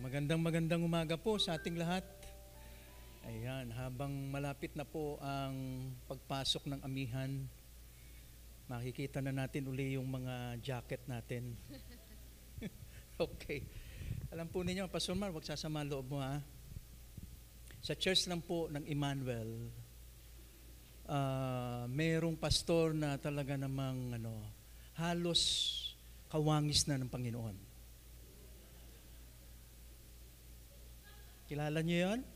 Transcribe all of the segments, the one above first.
Magandang umaga po sa ating lahat. Ayan, habang malapit na po ang pagpasok ng amihan, makikita na natin uli yung mga jacket natin. Okay. Alam po ninyo, Pastor Mar, wag sasama loob mo ha. Sa church lang po ng Emmanuel, mayroong pastor na talaga namang halos kawangis na ng Panginoon. Kilala niyo yon?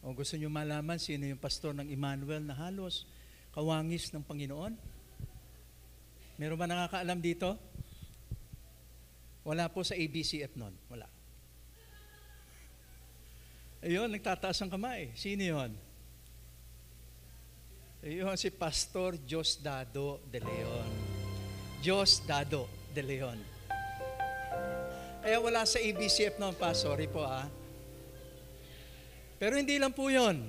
O gusto niyo malaman sino yung pastor ng Emmanuel na halos kawangis ng Panginoon? Meron ba nakakaalam dito? Wala po sa ABCF nun. Wala. Ayun, nagtataas ang kamay. Sino yun? Ayun, si Pastor Diosdado de Leon. Diosdado de Leon. Kaya wala sa ABCF noon pa, sorry po Pero hindi lang po yun.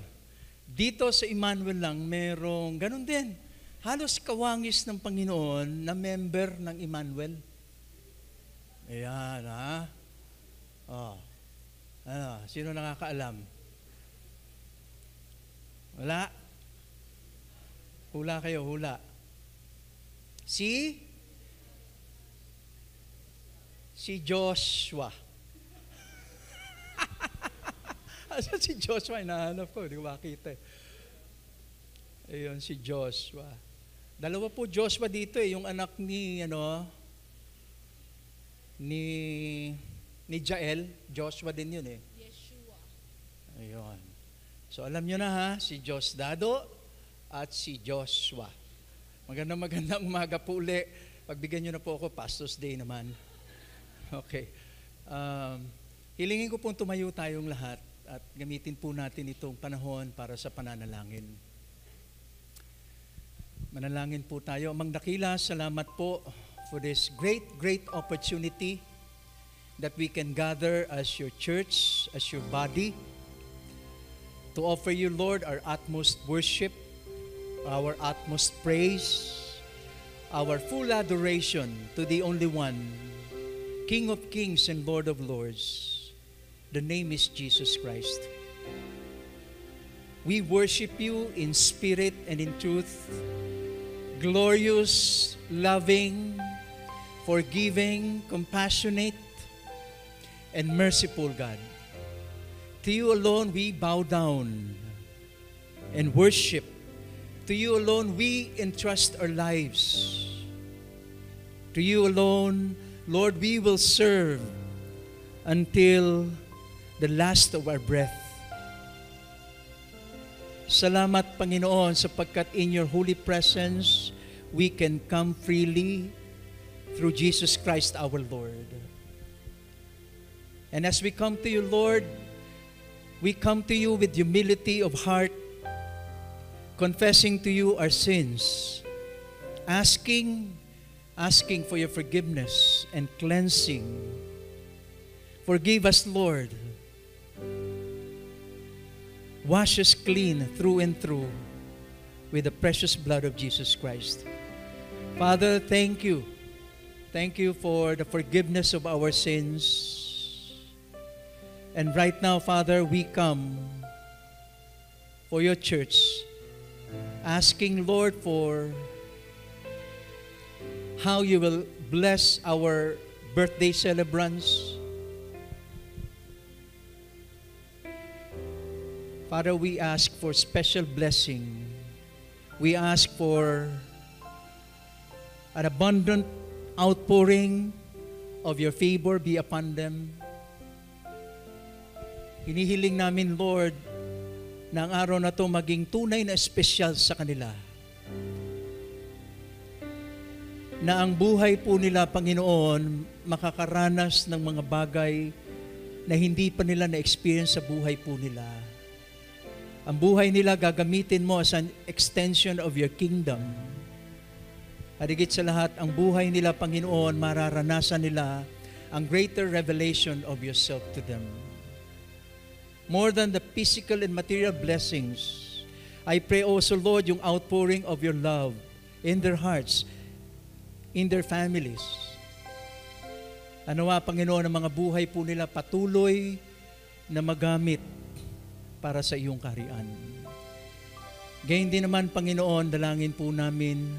Dito sa Emmanuel lang, merong ganun din. Halos kawangis ng Panginoon na member ng Emmanuel. Ayan sino nakakaalam? Wala? Hula kayo, hula. Si Joshua. Asan si Joshua? Hinahanap ko, hindi ko makita. Ayun, si Joshua. Dalawa po Joshua dito yung anak ni Jael. Joshua din yun Yeshua. Ayun. So alam nyo na si Diosdado at si Joshua. Magandang umaga po uli. Pagbigyan nyo na po ako, Pastor's Day naman. Okay. Hilingin ko pong tumayo tayong lahat at gamitin po natin itong panahon para sa pananalangin. Manalangin po tayo. Amang dakila, salamat po for this great opportunity that we can gather as your church, as your body, to offer you, Lord, our utmost worship, our utmost praise, our full adoration to the only one, King of Kings and Lord of Lords. The name is Jesus Christ. We worship you in spirit and in truth. Glorious, loving, forgiving, compassionate, and merciful God. To you alone we bow down and worship. To you alone we entrust our lives. To you alone, Lord, we will serve until the last of our breath. Salamat, Panginoon, sapagkat in your holy presence, we can come freely through Jesus Christ our Lord. And as we come to you, Lord, we come to you with humility of heart, confessing to you our sins, asking for your forgiveness and cleansing. Forgive us, Lord. Wash us clean through and through with the precious blood of Jesus Christ. Father, thank you. Thank you for the forgiveness of our sins. And right now, Father, we come for your church, asking, Lord, for how you will bless our birthday celebrants. Father, we ask for special blessing. We ask for an abundant outpouring of your favor be upon them. Hinihiling namin, Lord, na ang araw na to maging tunay na espesyal sa kanila. Na ang buhay po nila, Panginoon, makakaranas ng mga bagay na hindi pa nila na-experience sa buhay po nila. Ang buhay nila gagamitin mo as an extension of your kingdom. At higit sa lahat, ang buhay nila, Panginoon, mararanasan nila ang greater revelation of yourself to them. More than the physical and material blessings, I pray also, Lord, yung outpouring of your love in their hearts, in their families. Nawa, Panginoon, ang mga buhay po nila patuloy na magamit para sa iyong kaharian. Gayon din naman, Panginoon, dalangin po namin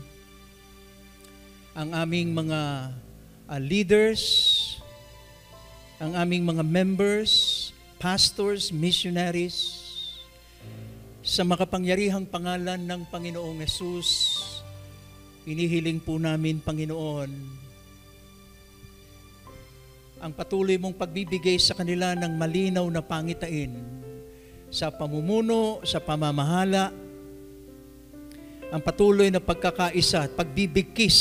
ang aming mga leaders, ang aming mga members, pastors, missionaries, sa makapangyarihang pangalan ng Panginoong Hesus, inihiling po namin, Panginoon, ang patuloy mong pagbibigay sa kanila ng malinaw na pangitain sa pamumuno, sa pamamahala, ang patuloy na pagkakaisa at pagbibigkis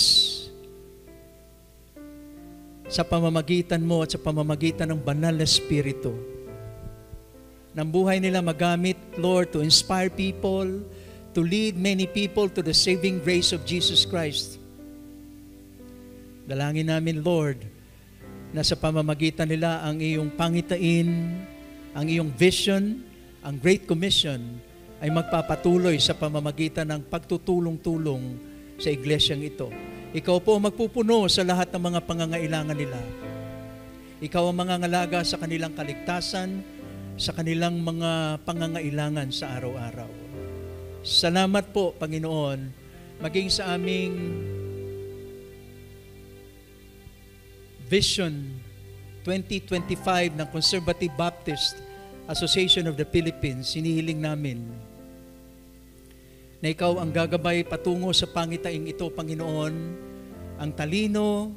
sa pamamagitan mo at sa pamamagitan ng banal na Espiritu. Ng buhay nila magamit, Lord, to inspire people, to lead many people to the saving grace of Jesus Christ. Dalangin namin, Lord, na sa pamamagitan nila ang iyong pangitain, ang iyong vision, ang Great Commission ay magpapatuloy sa pamamagitan ng pagtutulong-tulong sa iglesyang ito. Ikaw po magpupuno sa lahat ng mga pangangailangan nila. Ikaw ang mangangalaga sa kanilang kaligtasan, sa kanilang mga pangangailangan sa araw-araw. Salamat po, Panginoon, maging sa aming Vision 2025 ng Conservative Baptist Association of the Philippines. Hinihiling namin na ikaw ang gagabay patungo sa pangitaing ito, Panginoon, ang talino,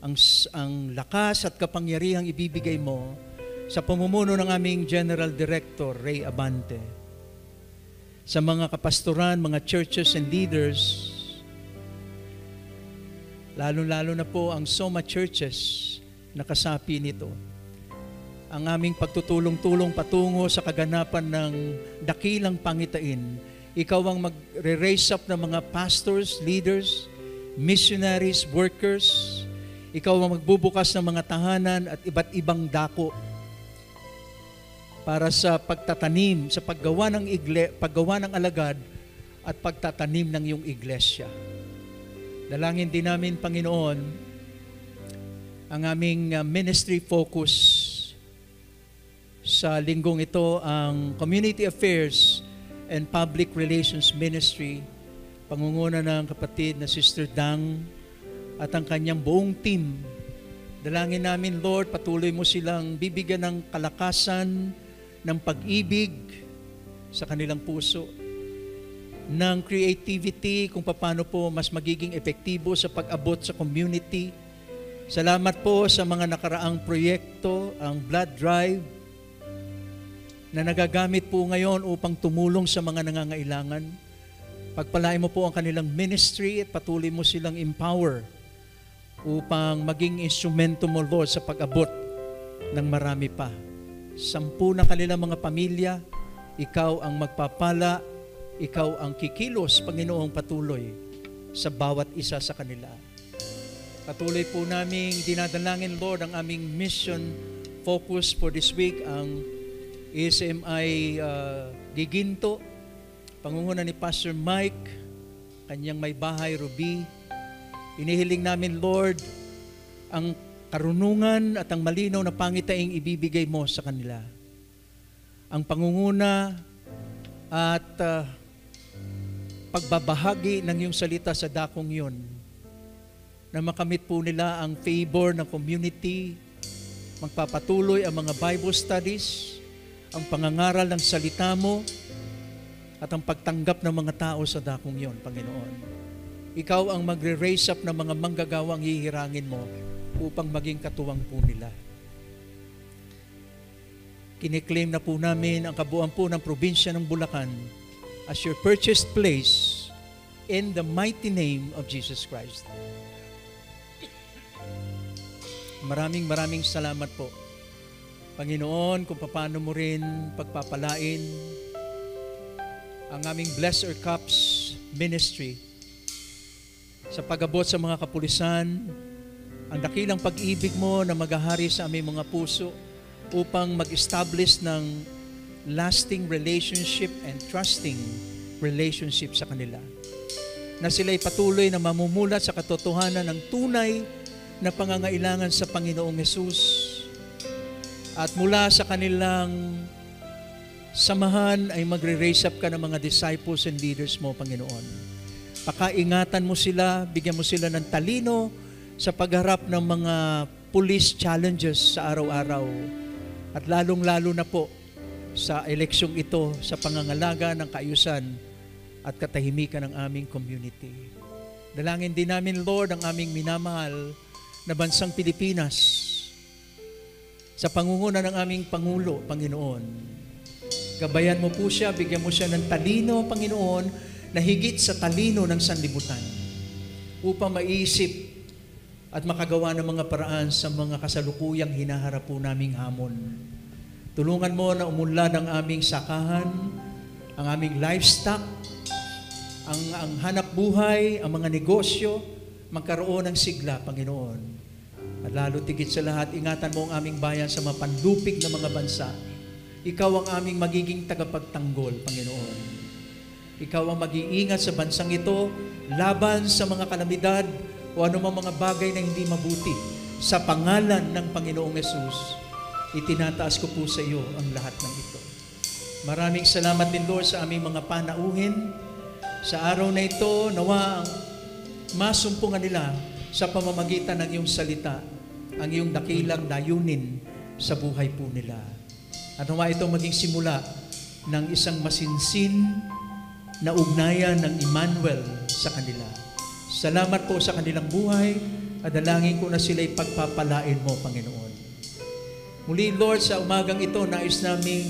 ang lakas at kapangyarihang ibibigay mo sa pamumuno ng aming General Director, Ray Abante. Sa mga kapastoran, mga churches and leaders, lalo-lalo na po ang Soma Churches na kasapi nito. Ang aming pagtutulong-tulong patungo sa kaganapan ng dakilang pangitain. Ikaw ang mag-raise up ng mga pastors, leaders, missionaries, workers. Ikaw ang magbubukas ng mga tahanan at iba't ibang dako para sa pagtatanim, sa paggawa ng alagad at pagtatanim ng iyong iglesia. Dalangin din namin, Panginoon, ang aming ministry focus sa linggong ito, ang Community Affairs and Public Relations Ministry, pangunguna ng kapatid na Sister Dang at ang kanyang buong team. Dalangin namin, Lord, patuloy mo silang bibigyan ng kalakasan, ng pag-ibig sa kanilang puso, ng creativity kung paano po mas magiging epektibo sa pag-abot sa community. Salamat po sa mga nakaraang proyekto, ang blood drive, na nagagamit po ngayon upang tumulong sa mga nangangailangan. Pagpalain mo po ang kanilang ministry at patuloy mo silang empower upang maging instrumento mo, Lord, sa pag-abot ng marami pa. 10 na kanilang mga pamilya, ikaw ang magpapala, ikaw ang kikilos, Panginoong patuloy sa bawat isa sa kanila. Patuloy po naming dinadalangin, Lord, ang aming mission focus for this week, ang ASMI Giginto, pangunguna ni Pastor Mike, kanyang may bahay, Ruby. Inihiling namin, Lord, ang karunungan at ang malinaw na pangitaing ibibigay mo sa kanila. Ang pangunguna at pagbabahagi ng iyong salita sa dakong yun, na makamit po nila ang favor ng community, magpapatuloy ang mga Bible studies, ang pangangaral ng salita mo, at ang pagtanggap ng mga tao sa dakong yon, Panginoon. Ikaw ang magre-raise up ng mga manggagawang hihirangin mo upang maging katuwang po nila. Kiniklaim na po namin ang kabuuan po ng probinsya ng Bulacan as your purchased place in the mighty name of Jesus Christ. Maraming salamat po, Panginoon, kung paano mo rin pagpapalain ang aming Bless Our Cups ministry sa pag-abot sa mga kapulisan, ang dakilang pag-ibig mo na maghahari sa aming mga puso upang mag-establish ng lasting relationship and trusting relationship sa kanila. Na sila'y patuloy na mamumulat sa katotohanan ng tunay na pangangailangan sa Panginoong Hesus. At mula sa kanilang samahan ay magre-raise up ka ng mga disciples and leaders mo, Panginoon. Pakaingatan mo sila, bigyan mo sila ng talino sa pagharap ng mga police challenges sa araw-araw. At lalong-lalo na po sa eleksyong ito, sa pangangalaga ng kaayusan at katahimikan ng aming community. Dalangin din namin, Lord, ang aming minamahal na bansang Pilipinas sa pangunguna ng aming Pangulo, Panginoon. Gabayan mo po siya, bigyan mo siya ng talino, Panginoon, na higit sa talino ng sanlibutan upang maisip at makagawa ng mga paraan sa mga kasalukuyang hinaharap po naming hamon. Tulungan mo na umunlad ang aming sakahan, ang aming livestock, ang hanap buhay, ang mga negosyo, magkaroon ng sigla, Panginoon. At lalo tigit sa lahat, ingatan mo ang aming bayan sa mapanlupig na mga bansa. Ikaw ang aming magiging tagapagtanggol, Panginoon. Ikaw ang mag-iingat sa bansang ito, laban sa mga kalamidad o anumang mga bagay na hindi mabuti. Sa pangalan ng Panginoong Hesus, itinataas ko po sa iyo ang lahat ng ito. Maraming salamat din, Lord, sa aming mga panauhin. Sa araw na ito, nawa ang masumpungan nila sa pamamagitan ng iyong salita, ang iyong dakilang layunin sa buhay po nila. At nawa ito maging simula ng isang masinsin na ugnayan ng Emmanuel sa kanila. Salamat po sa kanilang buhay at dalangin ko na sila'y pagpapalain mo, Panginoon. Muli, Lord, sa umagang ito, nais naming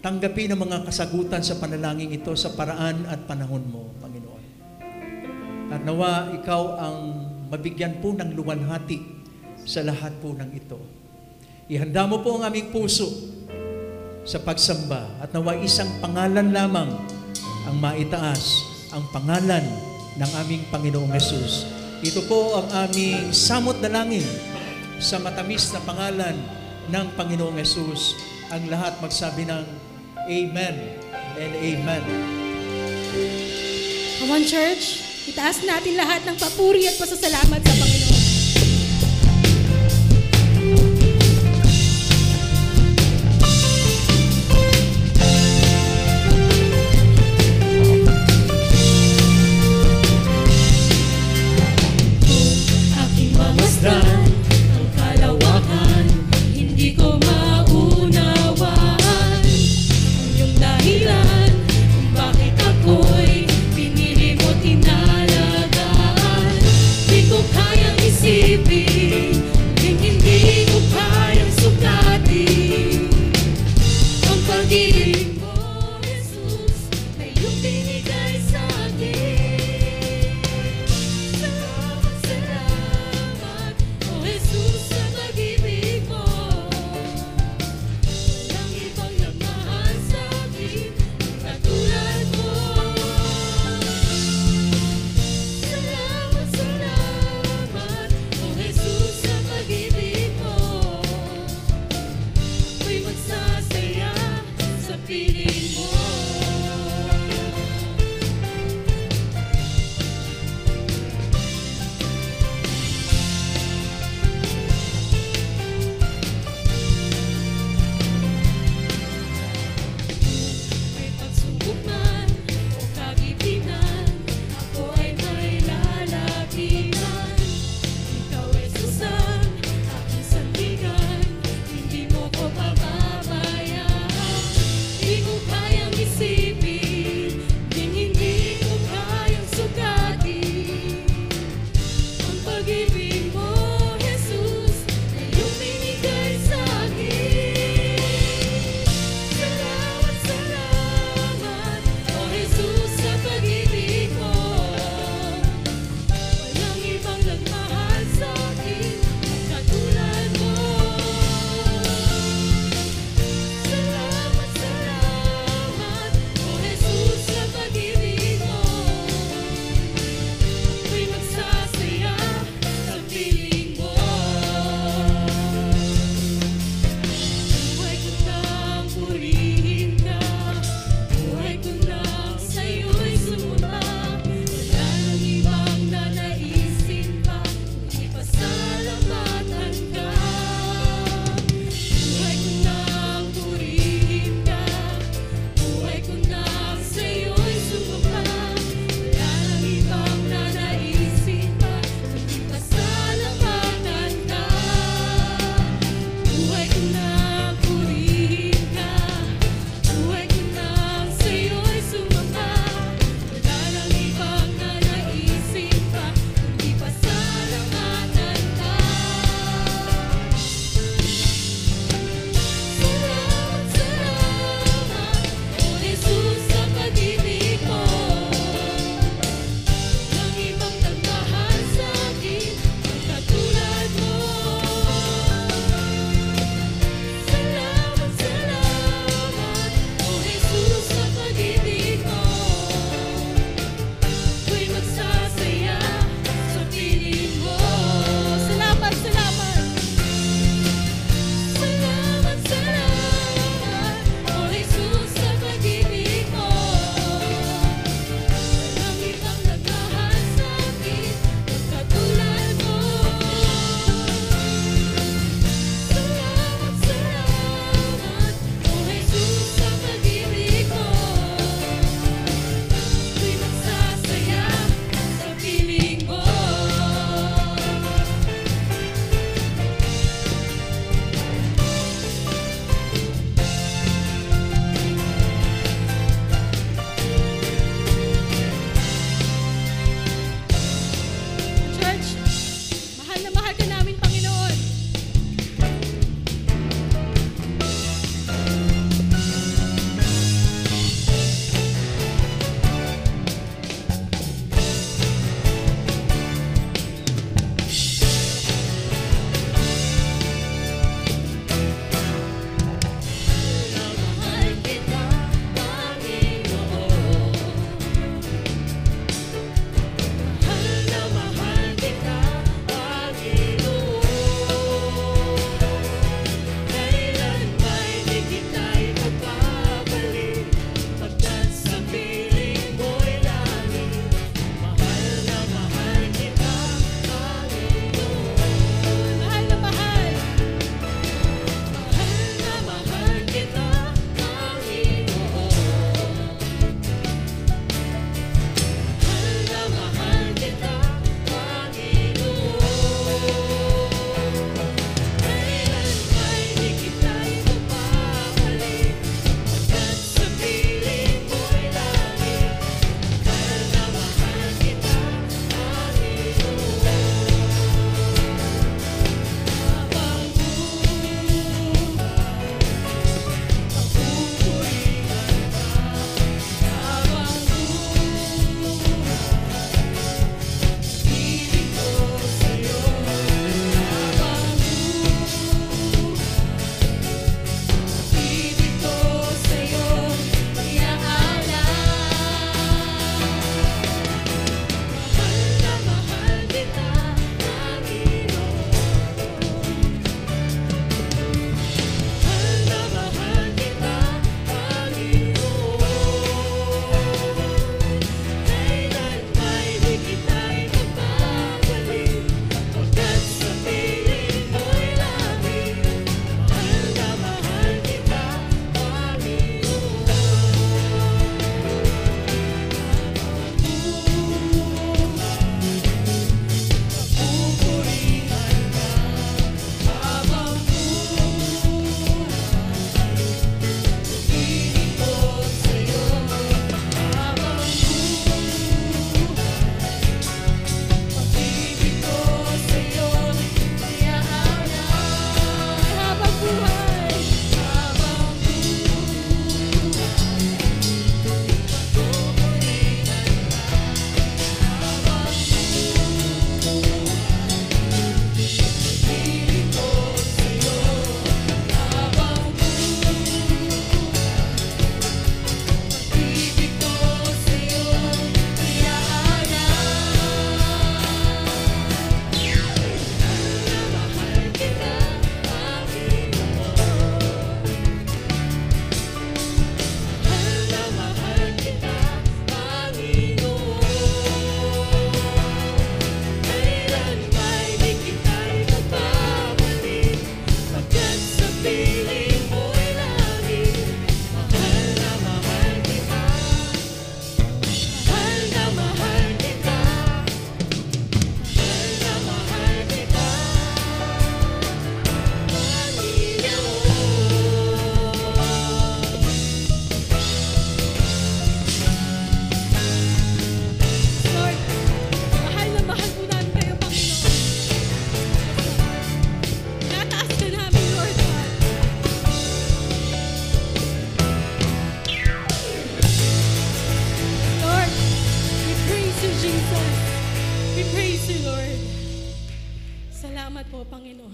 tanggapin ang mga kasagutan sa panalangin ito sa paraan at panahon mo, Panginoon. At nawa ikaw ang mabigyan po ng luwalhati sa lahat po ng ito. Ihanda mo po ang aming puso sa pagsamba at nawa isang pangalan lamang ang maitaas, ang pangalan ng aming Panginoong Hesus. Ito po ang aming samot dalangin sa matamis na pangalan ng Panginoong Hesus. Ang lahat magsabi ng Amen and Amen. Come on, church. Itaas natin lahat ng papuri at pasasalamat sa Panginoon. Aking mamasdan ang kalawakan, hindi ko maunawaan ang iyong dahilan kung bakit ako'y pinili mo tinalagaan. Di ko kayang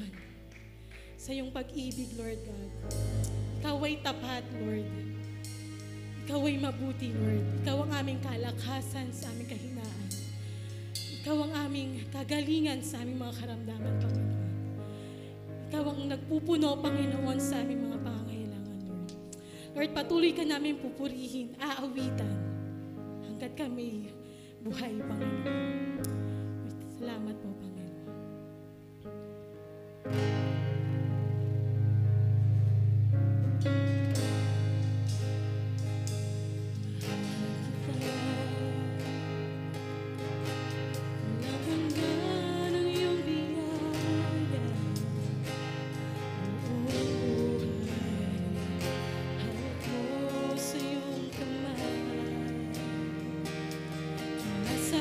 Panginoon, sa iyong pag-ibig, Lord God. Ikaw ay tapat, Lord. Ikaw ay mabuti, Lord. Ikaw ang aming kalakasan sa aming kahinaan. Ikaw ang aming kagalingan sa aming mga karamdaman, Panginoon. Ikaw ang nagpupuno, Panginoon, sa aming mga pangangailangan, Lord. Lord, patuloy ka namin pupurihin, aawitan, hanggat kami buhay, Panginoon. Salamat po, Panginoon. Sa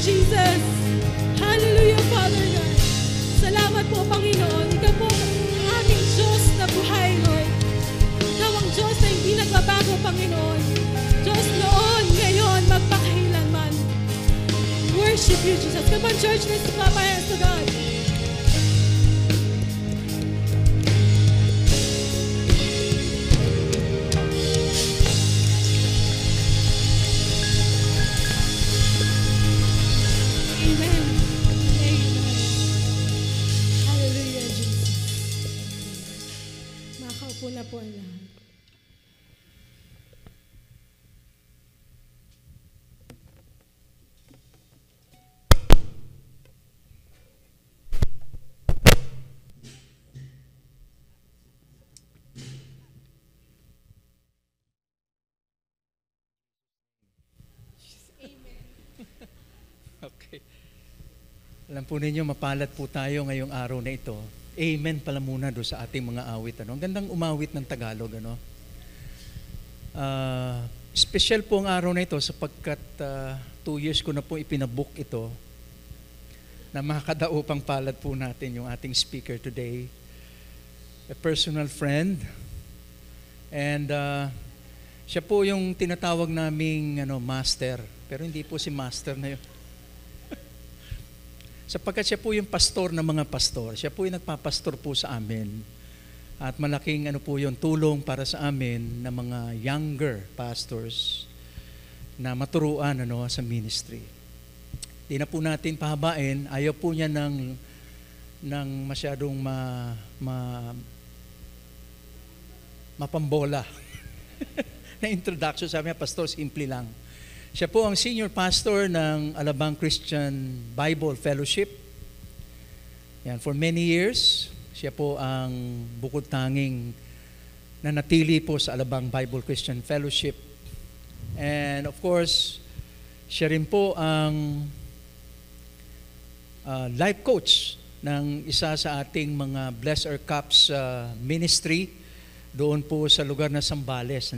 Jesus. Hallelujah, Father God. Salamat po, Panginoon. Ikaw po ang aming Diyos na buhay, Lord. Ikaw ang Diyos na hindi nagbabago, Panginoon. Diyos noon, ngayon, magpakailanman. Worship you, Jesus. Come on, church, let's clap our hands to God. Amen. Amen. Hallelujah, Jesus. Makaupo na po ang lahat. Okay. Alam po ninyo, mapalad po tayo ngayong araw na ito. Amen pala muna do sa ating mga awit. Ano? Ang gandang umawit ng Tagalog. Ano? Special po ang araw na ito sapagkat 2 years ko na po ipinabook ito na makakadaupang palad po natin yung ating speaker today. A personal friend. And siya po yung tinatawag naming master. Pero hindi po si master na yun. Sapagkat siya po yung pastor ng mga pastor. Siya po yung nagpapastor po sa amin. At malaking po yung tulong para sa amin na mga younger pastors na maturuan sa ministry. Di na po natin pahabain. Ayaw po niya ng masyadong mapambola na introduction. Sabi niya, pastor, simple lang. Siya po ang senior pastor ng Alabang Christian Bible Fellowship. Yan, for many years, siya po ang bukod tanging nanatili po sa Alabang Bible Christian Fellowship. And of course, siya rin po ang life coach ng isa sa ating mga Bless Our Cups ministry doon po sa lugar na Zambales.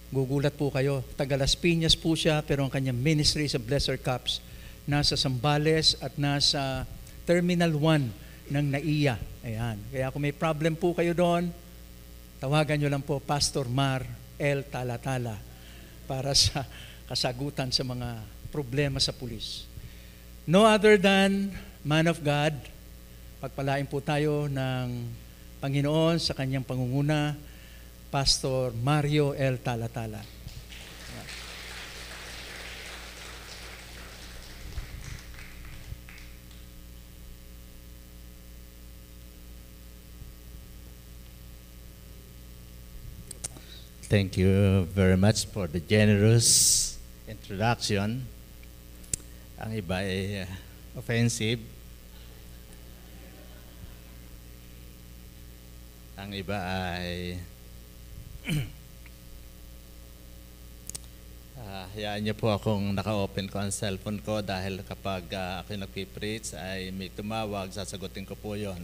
Gugulat po kayo. Taga Las Piñas po siya, pero ang kanyang ministry sa Bless Our Cups nasa Zambales at nasa Terminal 1 ng NAIA. Ayan. Kaya kung may problem po kayo doon, tawagan nyo lang po Pastor Mar L. Talatala para sa kasagutan sa mga problema sa pulis. No other than man of God, pagpalain po tayo ng Panginoon sa kanyang pangunguna, Pastor Mario L. Talatala. Thank you very much for the generous introduction. Ang iba ay offensive. Ang iba ay hayaan niyo po akong naka-open ko ang cellphone ko dahil kapag ako nagpipreach ay may tumawag, sasagutin ko po yon.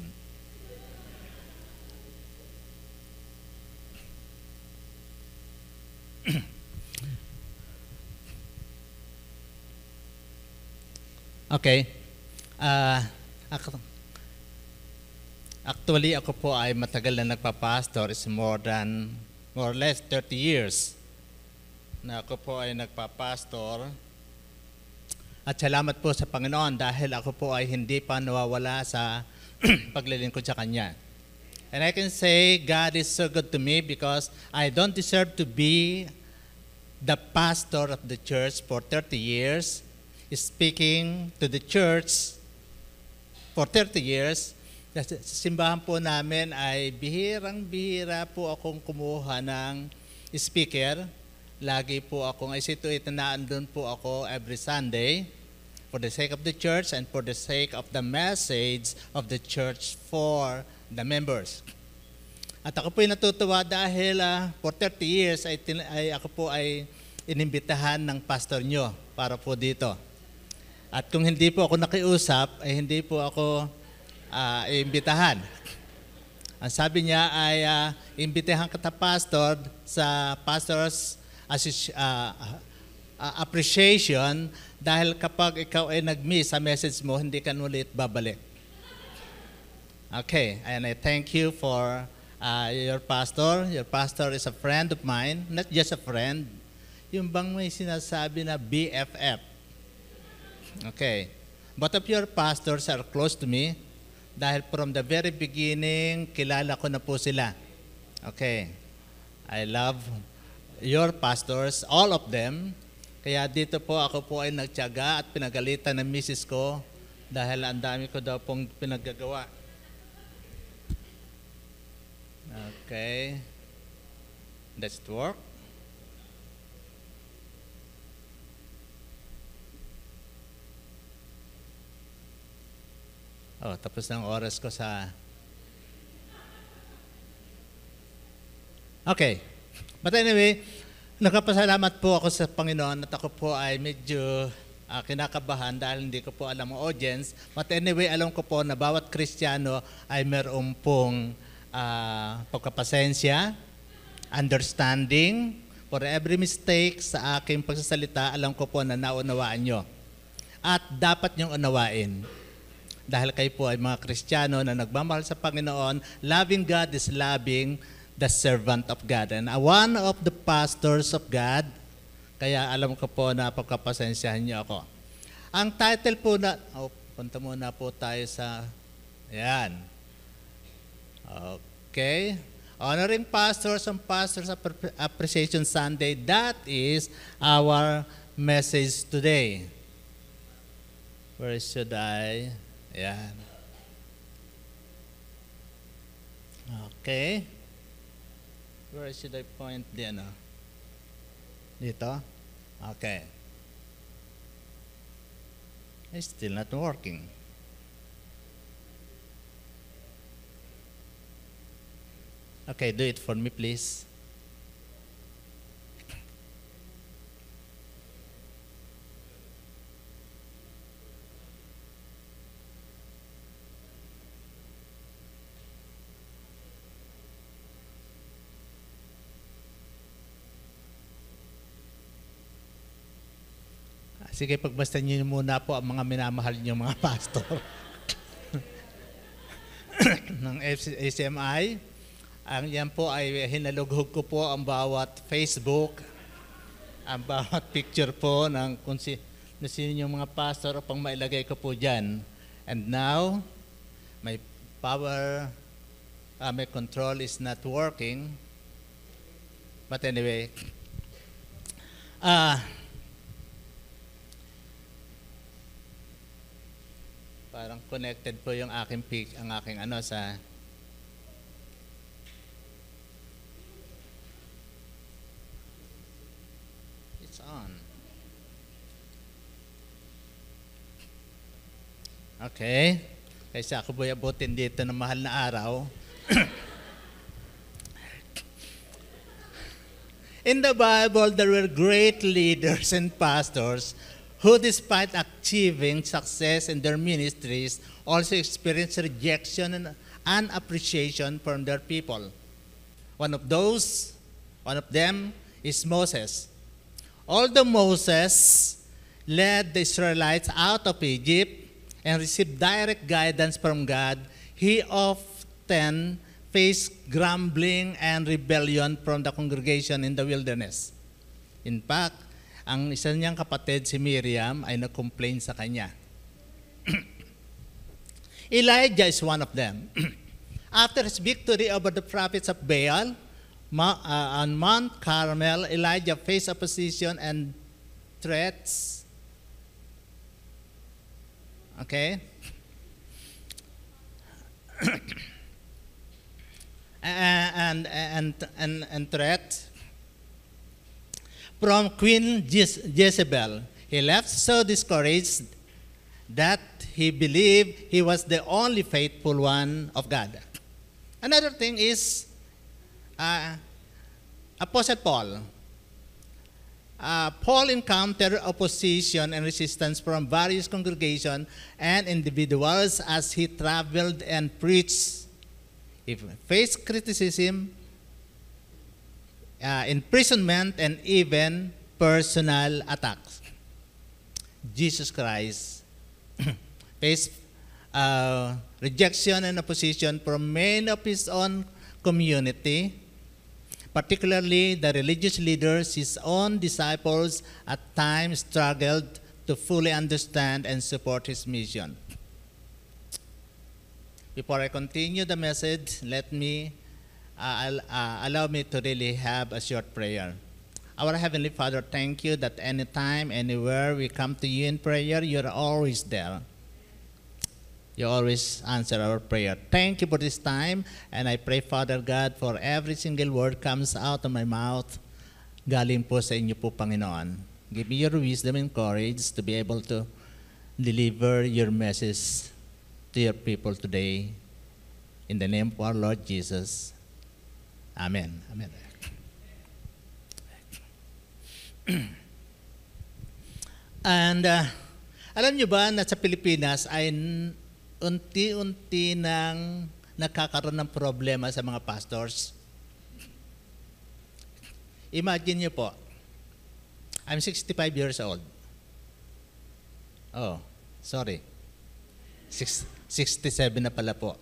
Okay. Actually, ako po ay matagal na nagpapastor. It's more or less 30 years na ako po ay nagpapastor. At salamat po sa Panginoon dahil ako po ay hindi pa nawawala sa paglilingkod sa Kanya. And I can say God is so good to me because I don't deserve to be the pastor of the church for 30 years, speaking to the church for 30 years. Sa simbahan po namin ay bihirang-bihira po akong kumuha ng speaker. Lagi po akong, I see to it na naandun po ako every Sunday for the sake of the church and for the sake of the message of the church for the members. At ako po ay natutuwa dahil for 30 years ako po ay inimbitahan ng pastor nyo para po dito. At kung hindi po ako nakiusap, ay hindi po ako iimbitahan. Ang sabi niya ay appreciation dahil kapag ikaw ay nag-miss sa message mo, hindi ka ulit babalik. Okay, and I thank you for your pastor. Your pastor is a friend of mine, not just a friend. Yung bang may sinasabi na BFF. Okay. Both of your pastors are close to me dahil from the very beginning, kilala ko na po sila. Okay. I love your pastors, all of them. Kaya dito po ako po ay nagtiyaga at pinagalitan ng misis ko dahil ang dami ko daw pong pinaggagawa. Okay. Does it work? Oh, tapos ng oras ko sa... Okay. But anyway, nakapasalamat po ako sa Panginoon at ako po ay medyo kinakabahan dahil hindi ko po alam ang audience. But anyway, alam ko po na bawat Kristiyano ay meron pong pagkapasensya, understanding, for every mistake sa aking pagsasalita, alam ko po na naunawaan nyo. At dapat nyong unawain. Dahil kayo po ay mga Kristiyano na nagmamahal sa Panginoon, loving God is loving the servant of God. And one of the pastors of God, kaya alam ko po na pagkapasensyahan niyo ako. Ang title po na, punta muna po tayo sa, yan. Okay. Honoring Pastors and Pastors Appreciation Sunday, that is our message today. Where should I? Yan. Okay. Where should I point the ano? Dito? Okay. It's still not working. Okay, do it for me, please. Sige, pagbasta niyo muna po ang mga minamahal niyo mga pastor ng ACMI. Ang yan po ay hinalughog ko po ang bawat Facebook, ang bawat picture po ng kung sino yung mga pastor upang mailagay ko po dyan. And now, my power, my control is not working. But anyway, parang connected po yung aking ang aking ano sa It's on. Okay. Kaysa ako abutin dito ng mahal na araw. In the Bible, there were great leaders and pastors who, despite achieving success in their ministries, also experienced rejection and unappreciation from their people. One of them is Moses. Although Moses led the Israelites out of Egypt and received direct guidance from God, he often faced grumbling and rebellion from the congregation in the wilderness. In fact, ang isa niyang kapatid, si Miriam, ay nag-complain sa kanya. Elijah is one of them. After his victory over the prophets of Baal, on Mount Carmel, Elijah faced opposition and threats. Okay? and threats from Queen Jezebel. He left so discouraged that he believed he was the only faithful one of God. Another thing is Apostle Paul. Paul encountered opposition and resistance from various congregations and individuals as he traveled and preached. He faced criticism, imprisonment, and even personal attacks. Jesus Christ faced rejection and opposition from many of his own community, particularly the religious leaders. His own disciples at times struggled to fully understand and support his mission. Before I continue the message, let me allow me to really have a short prayer. Our Heavenly Father, thank you that anytime, anywhere we come to you in prayer, you're always there. You always answer our prayer. Thank you for this time, and I pray, Father God, for every single word comes out of my mouth, galing po sa inyo po, Panginoon. Give me your wisdom and courage to be able to deliver your message to your people today. In the name of our Lord Jesus. Amen. Amen. And alam nyo ba na sa Pilipinas ay unti-unti nang nagkakaroon ng problema sa mga pastors? Imagine nyo po, I'm 65 years old. Oh, sorry. 67 na pala po.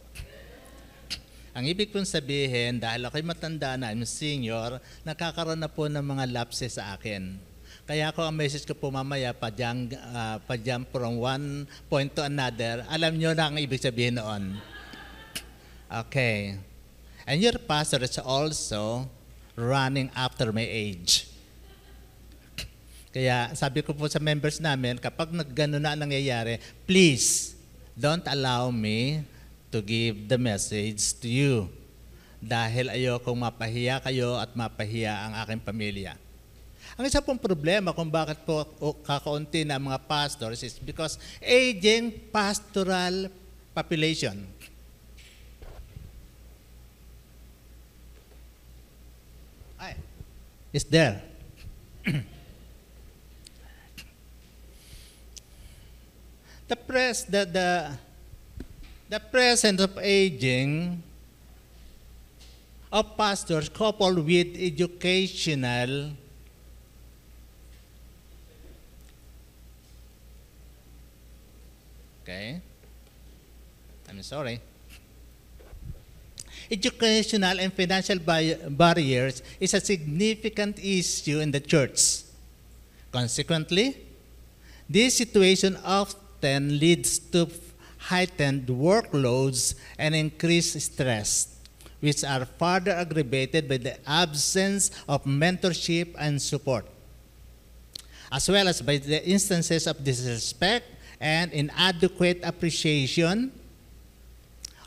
Ang ibig kong sabihin, dahil ako'y matanda na, I'm senior, nakakaroon na po ng mga lapses sa akin. Kaya ako ang message ko po mamaya, pa-jump from one point to another, alam nyo na ang ibig sabihin noon. Okay. And your pastor is also running after my age. Kaya sabi ko po sa members namin, kapag gano'n na nangyayari, please, don't allow me to give the message to you. Dahil ayokong mapahiya kayo at mapahiya ang aking pamilya. Ang isa pong problema kung bakit po kakaunti na mga pastors is because aging pastoral population. Is there. The presence of aging of pastors coupled with educational educational and financial barriers is a significant issue in the church. Consequently, this situation often leads to heightened workloads and increased stress, which are further aggravated by the absence of mentorship and support, as well as by the instances of disrespect and inadequate appreciation.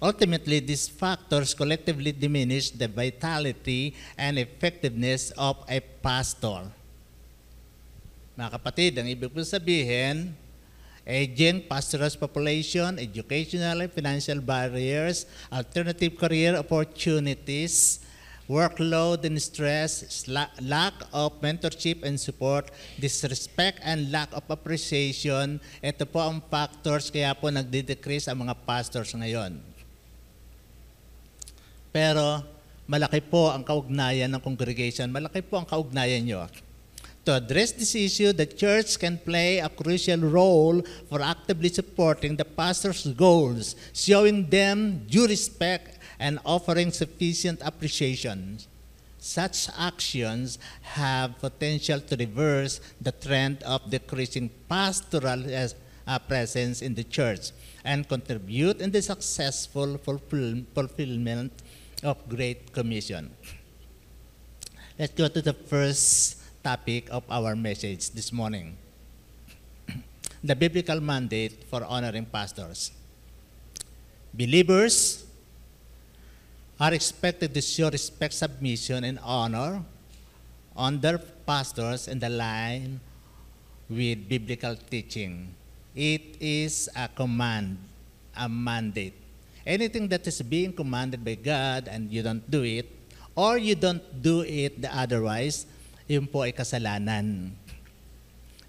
Ultimately, these factors collectively diminish the vitality and effectiveness of a pastor. Mga kapatid, ang ibig po sabihin, aging pastoral population, educational and financial barriers, alternative career opportunities, workload and stress, lack of mentorship and support, disrespect and lack of appreciation, ito po ang factors kaya po nagde-decrease ang mga pastors ngayon. Pero malaki po ang kaugnayan ng congregation, malaki po ang kaugnayan nyo. To address this issue, the church can play a crucial role for actively supporting the pastor's goals, showing them due respect and offering sufficient appreciation. Such actions have potential to reverse the trend of decreasing pastoral presence in the church and contribute in the successful fulfillment of Great Commission. Let's go to the first topic of our message this morning. The biblical mandate for honoring pastors. Believers are expected to show respect, submission, and honor on their pastors in the line with biblical teaching. It is a command, a mandate. Anything that is being commanded by God and you don't do it, or you don't do it the otherwise, yun po ay kasalanan.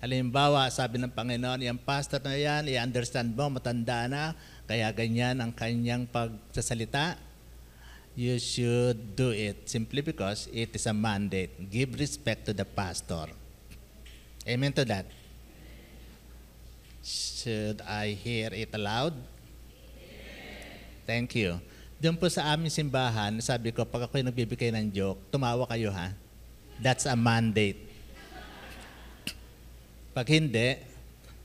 Halimbawa, sabi ng Panginoon, yung pastor na yan, i-understand mo, matanda na, kaya ganyan ang kanyang pagsasalita. You should do it simply because it is a mandate. Give respect to the pastor. Amen to that. Should I hear it aloud? Thank you. Doon po sa aming simbahan, sabi ko, pag ako'y nagbibigay ng joke, tumawa kayo ha. That's a mandate. Pag hindi,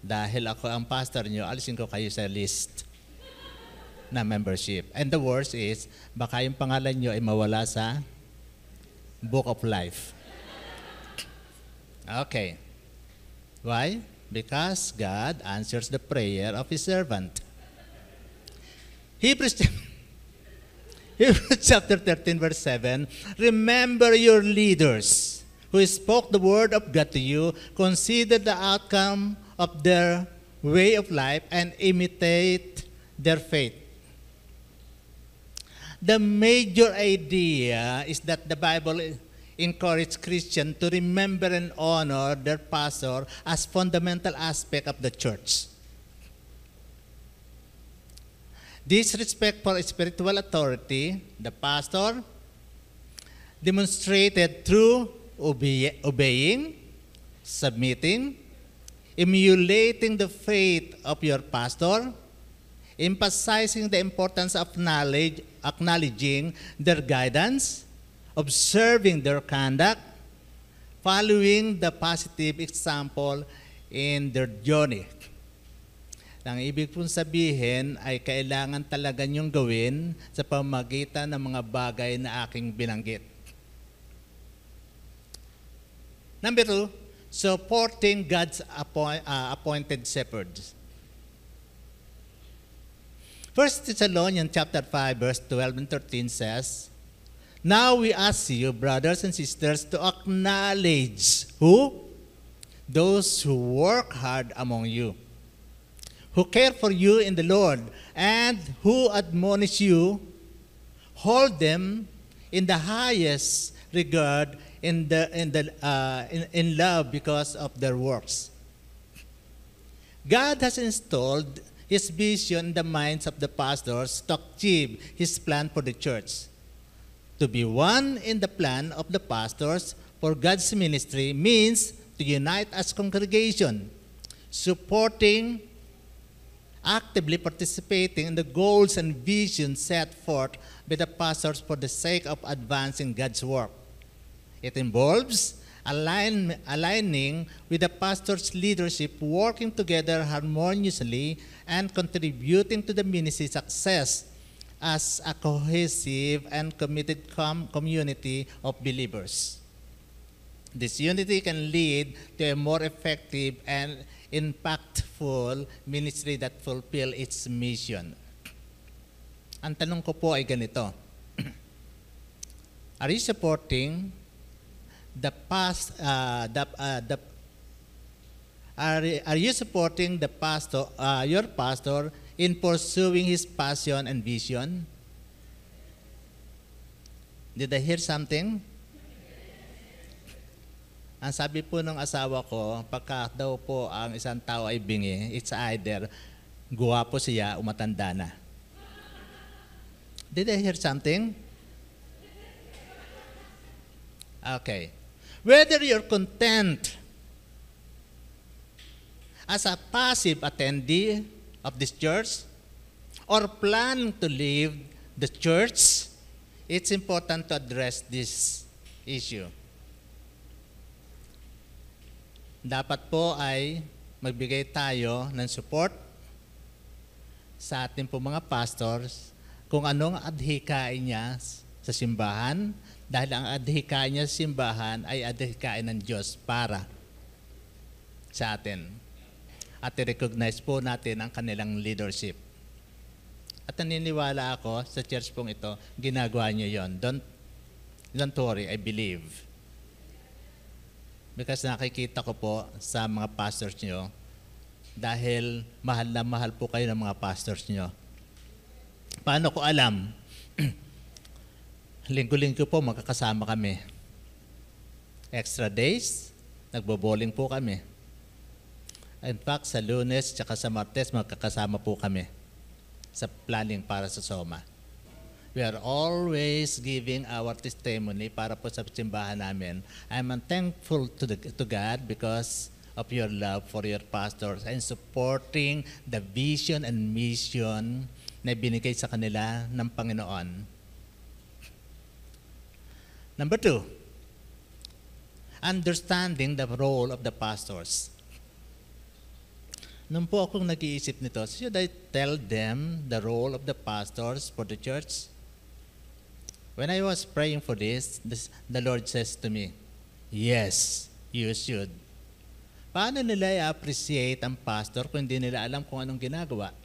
dahil ako ang pastor nyo, alisin ko kayo sa list na membership. And the worst is, baka yung pangalan nyo ay mawala sa Book of Life. Okay. Why? Because God answers the prayer of His servant. Hebrews chapter 13, verse 7, remember your leaders who spoke the word of God to you, consider the outcome of their way of life, and imitate their faith. The major idea is that the Bible encourages Christians to remember and honor their pastor as fundamental aspect of the church. This respect for spiritual authority, the pastor, demonstrated through obeying, submitting, emulating the faith of your pastor, emphasizing the importance of knowledge, acknowledging their guidance, observing their conduct, following the positive example in their journey. Ang ibig pong sabihin ay kailangan talaga niyong gawin sa pamamagitan ng mga bagay na aking binanggit. Number 2, supporting God's appointed shepherds. 1 Thessalonians chapter 5, verse 12 and 13 says, now we ask you, brothers and sisters, to acknowledge who? Those who work hard among you, who care for you in the Lord, and who admonish you, hold them in the highest regard in love because of their works. God has installed His vision in the minds of the pastors to achieve His plan for the church. To be one in the plan of the pastors for God's ministry means to unite as congregation, supporting, actively participating in the goals and visions set forth by the pastors for the sake of advancing God's work. It involves aligning with the pastor's leadership, working together harmoniously, and contributing to the ministry's success as a cohesive and committed community of believers. This unity can lead to a more effective and impactful ministry that fulfill its mission. Ang tanong ko po ay ganito. Are you supporting are you supporting the pastor, your pastor, in pursuing his passion and vision? Did I hear something? Ang sabi po ng asawa ko, pagka daw po ang isang tao ay bingi, it's either guwapo siya o matanda na. Did I hear something? Okay. Whether you're content as a passive attendee of this church or planning to leave the church, it's important to address this issue. Dapat po ay magbigay tayo ng support sa ating po mga pastors kung anong adhikain niya sa simbahan, dahil ang adhikain niya sa simbahan ay adhikain ng Diyos para sa atin. At i-recognize po natin ang kanilang leadership. At naniniwala ako sa church pong ito, ginagawa niyo yon. Don't worry, I believe. Because nakikita ko po sa mga pastors nyo, dahil mahal na mahal po kayo ng mga pastors nyo. Paano ko alam? Linggo-linggo po magkakasama kami. Extra days, nagbo-bowling po kami. In fact, sa Lunes at sa Martes, magkakasama po kami sa planning para sa SOMA. We are always giving our testimony para po sa simbahan namin. I'm thankful to God because of your love for your pastors and supporting the vision and mission na binigay sa kanila ng Panginoon. Number 2, understanding the role of the pastors. Nung po akong nag-iisip nito, should I tell them the role of the pastors for the church? When I was praying for this, the Lord says to me, yes, you should. Paano nila i-appreciate ang pastor kung hindi nila alam kung anong ginagawa?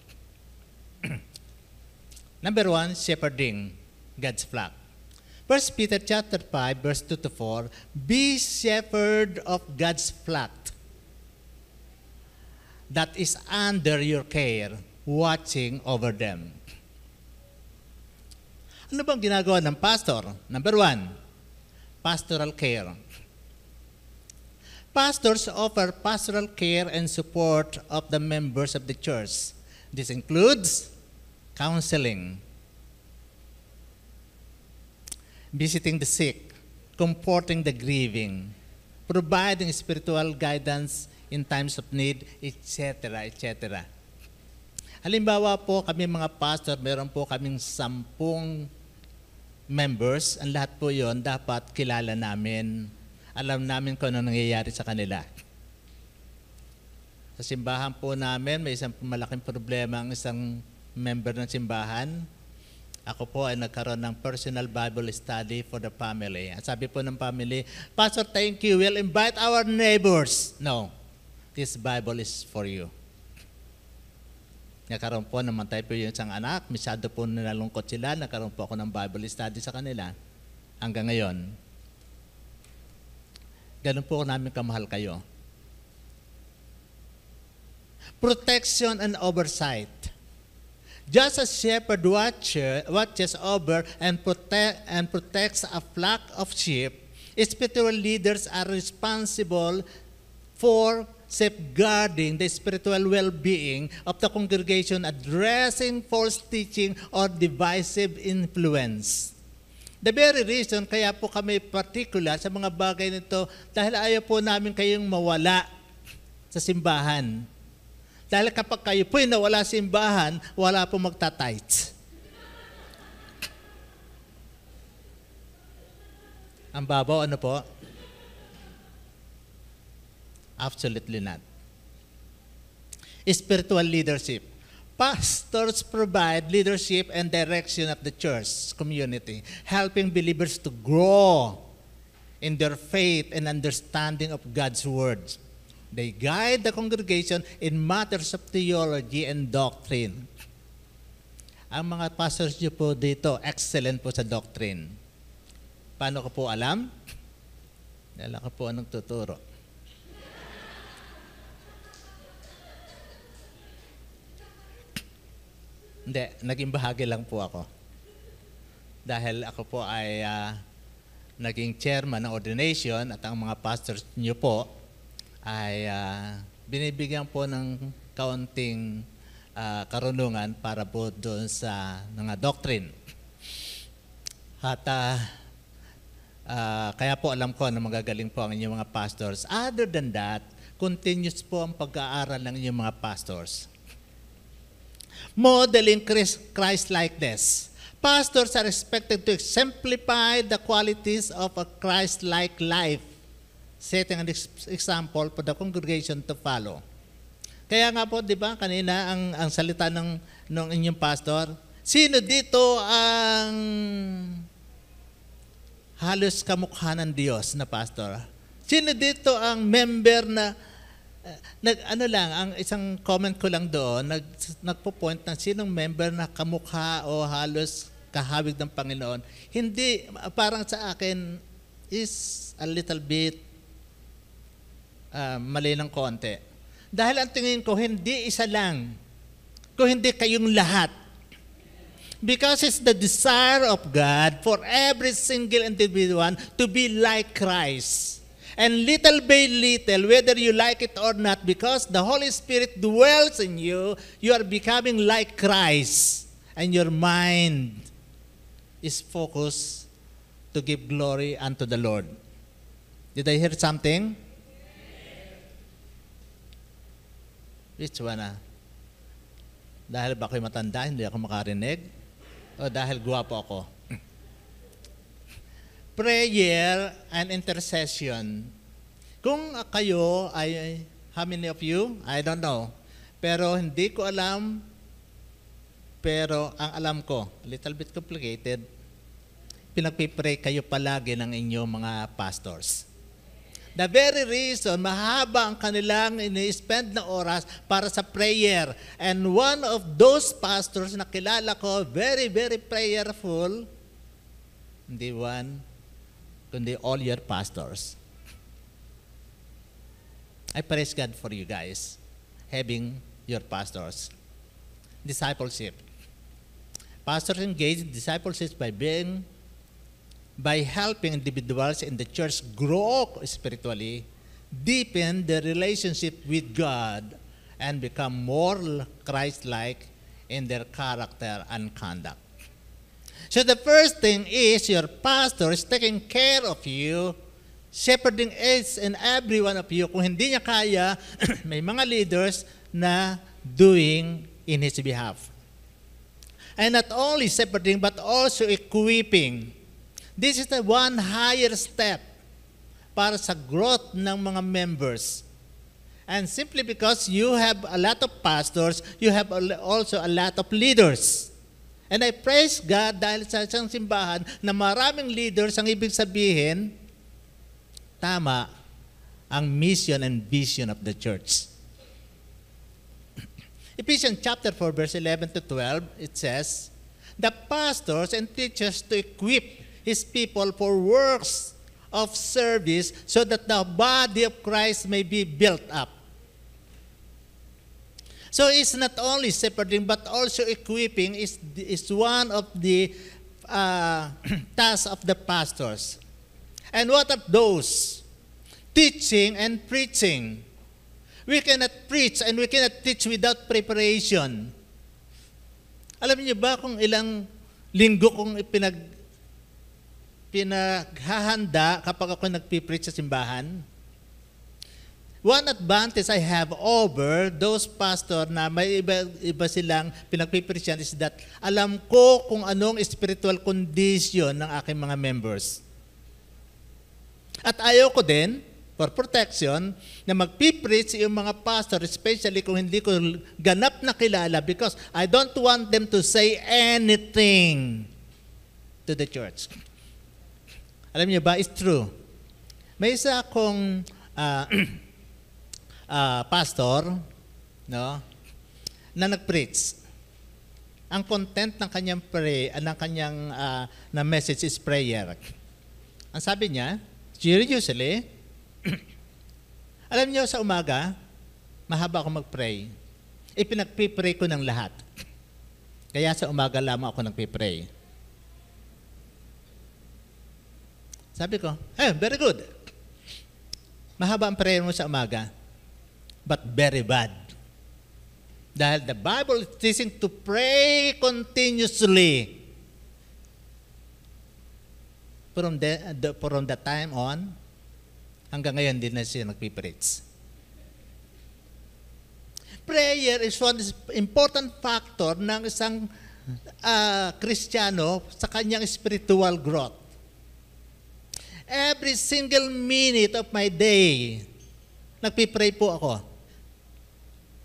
Number 1, shepherding God's flock. 1 Peter chapter 5, verse 2 to 4, be shepherd of God's flock that is under your care, watching over them. Ano bang ginagawa ng pastor? Number 1, pastoral care. Pastors offer pastoral care and support of the members of the church. This includes counseling, visiting the sick, comforting the grieving, providing spiritual guidance in times of need, etc., etc. Halimbawa po, kami mga pastor, meron po kaming 10 members. Ang lahat po yon dapat kilala namin. Alam namin kung ano nangyayari sa kanila. Sa simbahan po namin, may isang malaking problema ang isang member ng simbahan. Ako po ay nagkaroon ng personal Bible study for the family. At sabi po ng family, Pastor, thank you. We'll invite our neighbors. No, this Bible is for you. Nagkaroon po, namatay po yung isang anak. Masyado po nalungkot sila. Nagkaroon po ako ng Bible study sa kanila. Hanggang ngayon. Ganun po namin kamahal kayo. Protection and oversight. Just as shepherd watches over and protects a flock of sheep, spiritual leaders are responsible for safeguarding the spiritual well-being of the congregation, addressing false teaching or divisive influence. The very reason kaya po kami particular sa mga bagay nito dahil ayaw po namin kayong mawala sa simbahan. Dahil kapag kayo po'y nawala sa simbahan, wala po magta-tights. Ang babaw, ano po? Absolutely not. Spiritual leadership. Pastors provide leadership and direction of the church community, helping believers to grow in their faith and understanding of God's word. They guide the congregation in matters of theology and doctrine. Ang mga pastors nyo po dito, excellent po sa doctrine. Paano ko po alam? Dahil ako po anong tuturo. Hindi, naging bahagi lang po ako. Dahil ako po ay naging chairman ng ordination at ang mga pastors nyo po ay binibigyan po ng kaunting karunungan para po doon sa mga doctrine. At kaya po alam ko na magagaling po ang inyong mga pastors. Other than that, continuous po ang pag-aaral ng inyong mga pastors. Modeling Christ-likeness. Pastors are expected to exemplify the qualities of a Christ-like life, setting an example for the congregation to follow. Kaya nga po, di ba, kanina ang salita ng inyong pastor, sino dito ang halos kamukha ng Diyos na pastor? Sino dito ang member na ang isang comment ko lang doon, nagpo-point na sinong member na kamukha o halos kahawig ng Panginoon. Hindi, parang sa akin is a little bit mali ng konti. Dahil ang tingin ko, hindi isa lang, kung hindi kayong lahat. Because it's the desire of God for every single individual to be like Christ. And little by little, whether you like it or not, because the Holy Spirit dwells in you, you are becoming like Christ. And your mind is focused to give glory unto the Lord. Did I hear something? Which one Dahil ba ako'y matanda, hindi ako makarinig? O dahil guwapo ako? Prayer and intercession. Kung kayo ay, how many of you? I don't know. Pero hindi ko alam, pero ang alam ko, a little bit complicated, pinagpipray kayo palagi ng inyong mga pastors. The very reason, mahaba ang kanilang ini-spend na oras para sa prayer. And one of those pastors na kilala ko, very, very prayerful, hindi one, kundi all your pastors. I praise God for you guys, having your pastors. Discipleship. Pastors engage in discipleship by helping individuals in the church grow spiritually, deepen their relationship with God, and become more Christ-like in their character and conduct. So the first thing is your pastor is taking care of you, shepherding each and every one of you. Kung hindi niya kaya, may mga leaders na doing in his behalf. And not only shepherding, but also equipping. This is the one higher step para sa growth ng mga members. And simply because you have a lot of pastors, you have also a lot of leaders. And I praise God dahil sa isang simbahan na maraming leaders, ang ibig sabihin, tama ang mission and vision of the church. Ephesians chapter 4, verse 11 to 12, it says, the pastors and teachers to equip his people for works of service so that the body of Christ may be built up. So it's not only shepherding but also equipping is one of the tasks of the pastors. And what are those? Teaching and preaching. We cannot preach and we cannot teach without preparation. Alam niyo ba kung ilang linggo kong pinaghahanda kapag ako nagpipreach sa simbahan? One advantage I have over those pastor na may iba silang pinagpipreachan is that alam ko kung anong spiritual condition ng aking mga members. At ayaw ko din, for protection, na magpipreach yung mga pastor, especially kung hindi ko ganap na kilala, because I don't want them to say anything to the church. Alam niyo ba, it's true. May isa akong pastor, no, na nag-preach. Ang content ng kanyang na message is prayer. Ang sabi niya, usually, alam niyo sa umaga, mahaba ako mag-pray. Ipinagpipray ko ng lahat. Kaya sa umaga lamang ako nagpipray. Sabi ko, very good. Mahaba ang prayer mo sa umaga, but very bad. Dahil the Bible is teaching to pray continuously. From the time on, hanggang ngayon din na siya nagpipreach. Prayer is one important factor ng isang Kristiyano sa kanyang spiritual growth. Every single minute of my day, nagpipray po ako.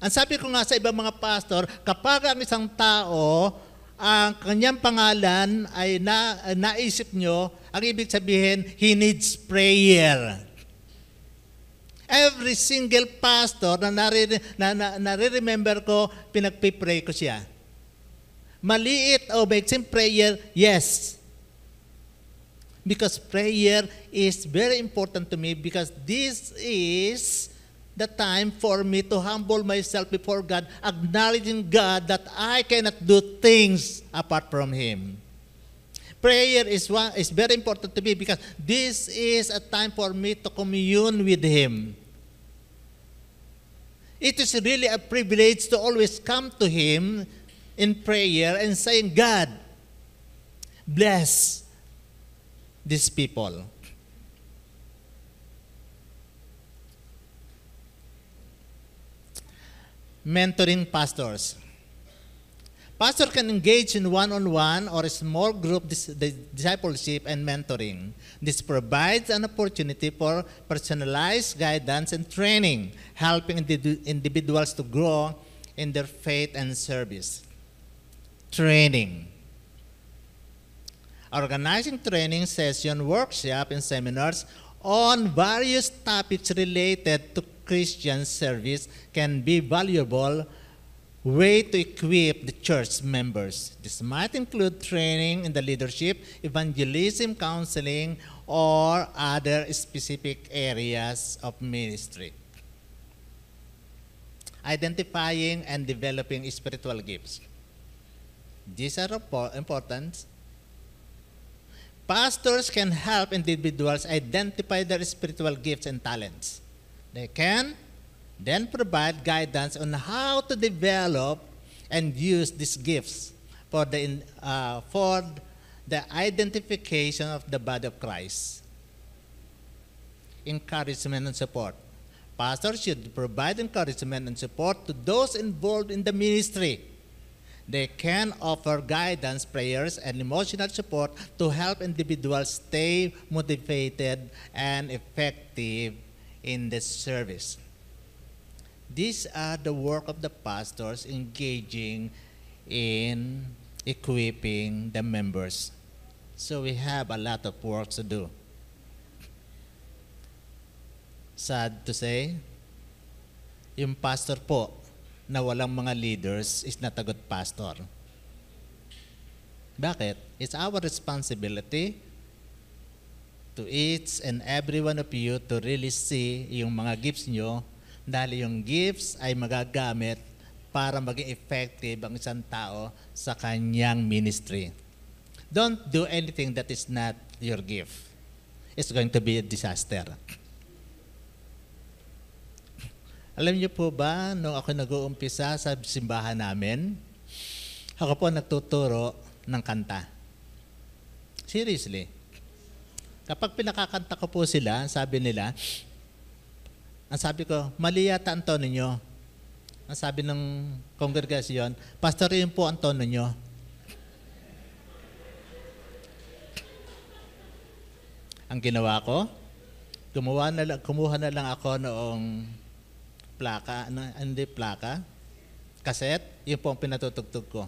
Ang sabi ko nga sa ibang mga pastor, kapag ang isang tao, ang kanyang pangalan ay naisip nyo, ang ibig sabihin, he needs prayer. Every single pastor na nare-remember ko, pinagpipray ko siya. Maliit o maiksing prayer, yes. Because prayer is very important to me because this is the time for me to humble myself before God, acknowledging God that I cannot do things apart from Him. Prayer is very important to me because this is a time for me to commune with Him. It is really a privilege to always come to Him in prayer and saying, God, bless these people. mentoring pastors. Pastor can engage in one-on-one or small group discipleship and mentoring. This provides an opportunity for personalized guidance and training, helping individuals to grow in their faith and service. Training. Organizing training sessions, workshops, and seminars on various topics related to Christian service can be valuable way to equip the church members. This might include training in the leadership, evangelism, counseling, or other specific areas of ministry. Identifying and developing spiritual gifts. These are important. Pastors can help individuals identify their spiritual gifts and talents. They can then provide guidance on how to develop and use these gifts for the identification of the body of Christ. Encouragement and support. Pastors should provide encouragement and support to those involved in the ministry. They can offer guidance, prayers, and emotional support to help individuals stay motivated and effective in the service. These are the work of the pastors engaging in equipping the members. So we have a lot of work to do. Sad to say, yung pastor po na walang mga leaders is not a good pastor. Bakit? It's our responsibility to each and every one of you to really see yung mga gifts nyo, dahil yung gifts ay magagamit para maging effective ang isang tao sa kanyang ministry. Don't do anything that is not your gift. It's going to be a disaster. Alam niyo po ba, nung ako nag-uumpisa sa simbahan namin, ako po nagtuturo ng kanta. Seriously. Kapag pinakakanta ko po sila, sabi nila, ang sabi ko, mali yata ang tono nyo. Ang sabi ng kongregasyon, pastor yun po ang tono nyo. Ang ginawa ko, kumuha na lang ako noong cassette, yun po ang pinatutugtog ko.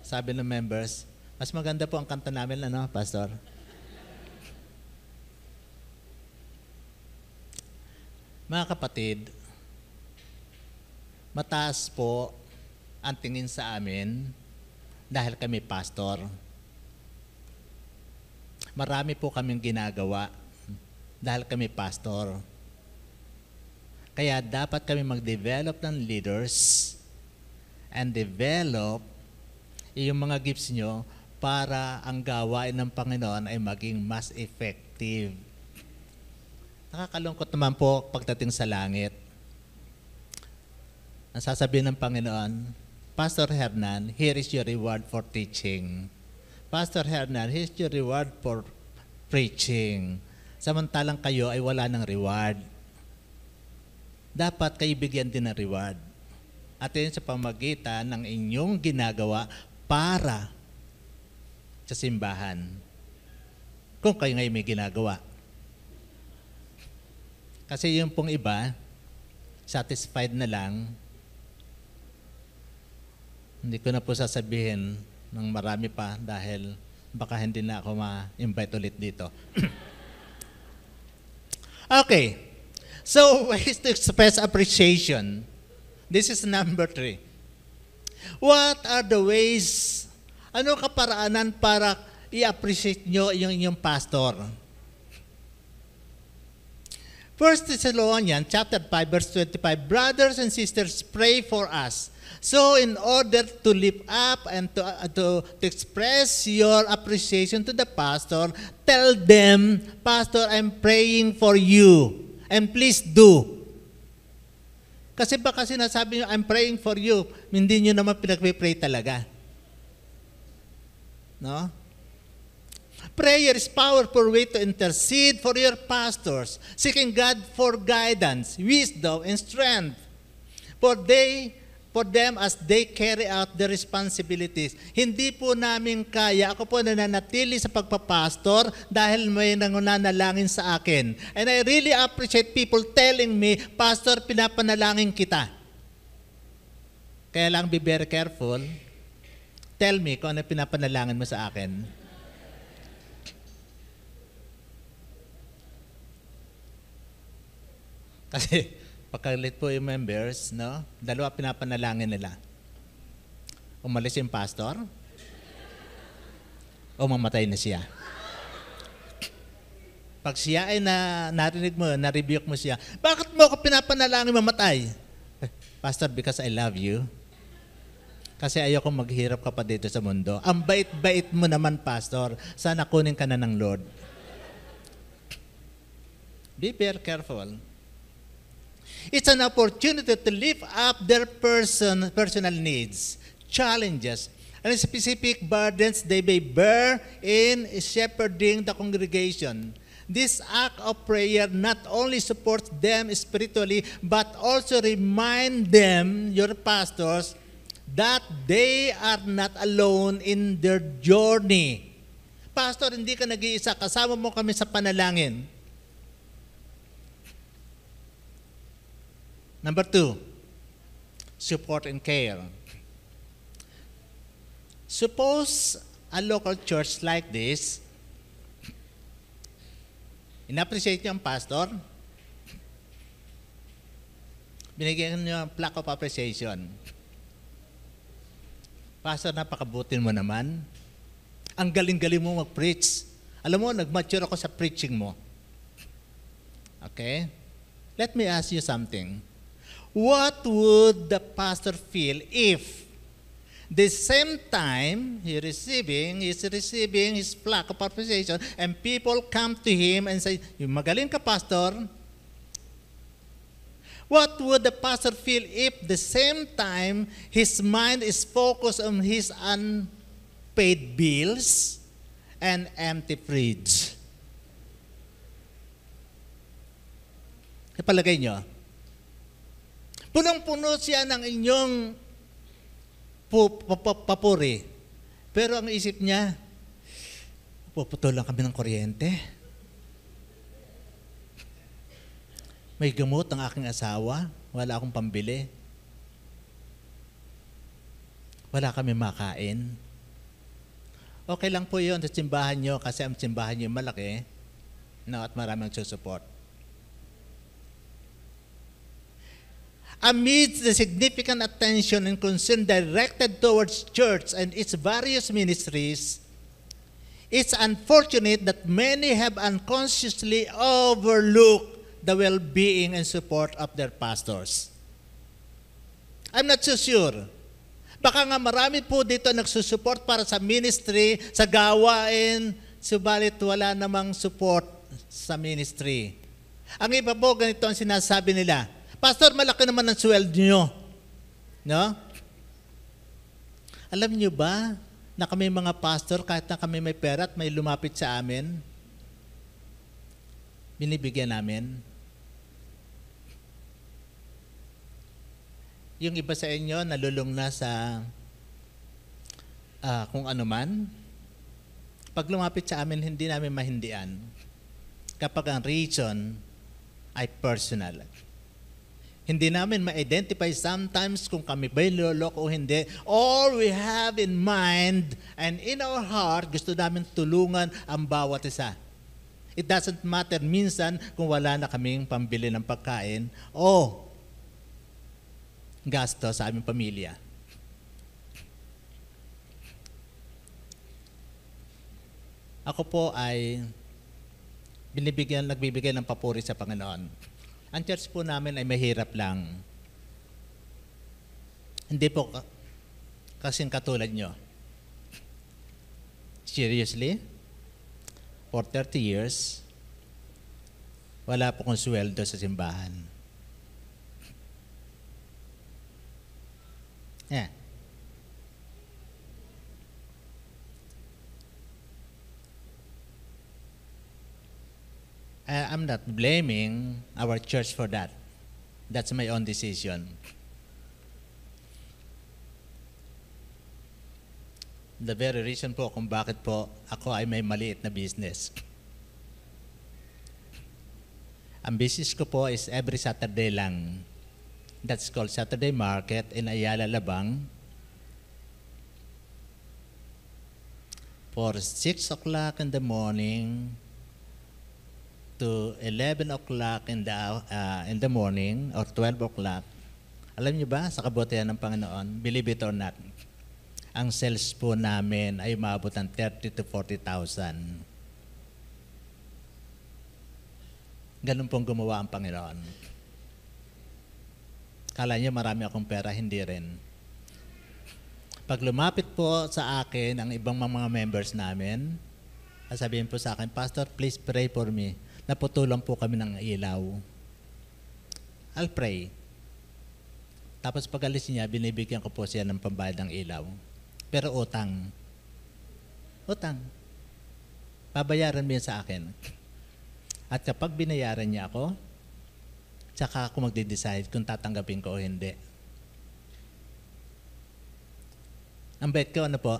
Sabi ng members, mas maganda po ang kanta namin, pastor? Mga kapatid, mataas po ang tingin sa amin dahil kami pastor. Marami po kaming ginagawa dahil kami pastor. Kaya dapat kami mag-develop ng leaders and develop yung mga gifts nyo para ang gawain ng Panginoon ay maging mas effective. Nakakalungkot naman po pagdating sa langit. Ang sasabihin ng Panginoon, Pastor Hernan, here is your reward for teaching. Pastor Hernan, here is your reward for preaching. Samantalang kayo ay wala ng reward. Dapat kayo bigyan din ng reward. At yun sa pamagitan ng inyong ginagawa para sa simbahan. Kung kayo ngayon may ginagawa. Kasi yung pong iba, satisfied na lang. Hindi ko na po sasabihin ng marami pa dahil baka hindi na ako ma-invite ulit dito. Okay. So, ways to express appreciation. This is number 3. What are the ways, ano kaparaanan para i-appreciate nyo yung inyong pastor? 1 Thessalonians chapter 5 verse 25, brothers and sisters, pray for us. So in order to lift up and to express your appreciation to the pastor, tell them, Pastor, I'm praying for you. And please do. Kasi baka sinasabi nyo, I'm praying for you, hindi nyo naman pinag-pray talaga. No? Prayer is powerful way to intercede for your pastors, seeking God for guidance, wisdom, and strength. for them as they carry out their responsibilities. Hindi po namin kaya. Ako po nananatili sa pagpapastor dahil may nangunanalangin sa akin. And I really appreciate people telling me, Pastor, pinapanalangin kita. Kaya lang be very careful. Tell me kung ano pinapanalangin mo sa akin. Kasi pagkalit po yung members, no? Dalawa pinapanalangin nila. Umalis yung pastor, o mamatay na siya. Pag siya ay narinig mo, na-rebuke mo siya, bakit mo ako pinapanalangin mamatay? Pastor, because I love you. Kasi ayoko maghirap ka pa dito sa mundo. Ang bait-bait mo naman, pastor. Sana kunin ka na ng Lord. Be very careful. It's an opportunity to lift up their personal needs, challenges, and specific burdens they may bear in shepherding the congregation. This act of prayer not only supports them spiritually, but also remind them, your pastors, that they are not alone in their journey. Pastor, hindi ka nag-iisa. Kasama mo kami sa panalangin. Number 2, support and care. Suppose a local church like this, in-appreciate niyo ang pastor, binigyan niyo ang plaque of appreciation. Pastor, napakabutin mo naman. Ang galing-galing mo mag-preach. Alam mo, nag-mature ako sa preaching mo. Okay? Let me ask you something. What would the pastor feel if the same time is receiving his plaque of appreciation and people come to him and say, magaling ka, pastor? What would the pastor feel if the same time his mind is focused on his unpaid bills and empty fridge? Ipalagay nyo, punong-puno siya ng inyong papuri. Pero ang isip niya, puputol lang kami ng kuryente. May gamot ang aking asawa, wala akong pambili. Wala kami makain. Okay lang po yun sa simbahan nyo kasi ang simbahan nyo malaki, no, at maraming susuport. Amidst the significant attention and concern directed towards church and its various ministries, it's unfortunate that many have unconsciously overlooked the well-being and support of their pastors. I'm not so sure. Baka nga marami po dito nagsusupport para sa ministry, sa gawain, subalit wala namang support sa ministry. Ang iba po, ganito ang sinasabi nila, Pastor, malaki naman ang sweldo nyo. No? Alam nyo ba na kami mga pastor, kahit na kami may pera at may lumapit sa amin, binibigyan namin? Yung iba sa inyo, nalulung na sa kung ano man. Pag lumapit sa amin, hindi namin mahindian. Kapag ang reason ay personal. Hindi namin ma-identify sometimes kung kami ba'y niloloko o hindi. All we have in mind and in our heart, gusto namin tulungan ang bawat isa. It doesn't matter minsan kung wala na kaming pambili ng pagkain o gasto sa aming pamilya. Ako po ay nagbibigay ng papuri sa Panginoon. Ang church po namin ay mahirap lang. Hindi po kasing katulad nyo. Seriously? For 30 years, wala po kong sweldo sa simbahan. Yeah. I'm not blaming our church for that. That's my own decision. the very reason po kung bakit po ako ay may maliit na business. Ang business ko po is every Saturday lang. That's called Saturday Market in Ayala, Labang. For 6 o'clock in the morning to 11 o'clock in the morning or 12 o'clock. Alam niyo ba, sa kabutihan ng Panginoon, believe it or not, ang sales po namin ay umabot ng 30 to 40,000. Ganun pong gumawa ang Panginoon. Kala niyo marami akong pera, hindi rin. Pag lumapit po sa akin ang ibang mga members namin, sabihin po sa akin, Pastor, please pray for me. Naputulan po kami ng ilaw. I'll pray. Tapos pag alis niya, binibigyan ko po siya ng pambayad ng ilaw. Pero utang. Utang. Babayaran mo yan sa akin. At kapag binayaran niya ako, tsaka ako magde-decide kung tatanggapin ko o hindi. Ang bet ko, ano po?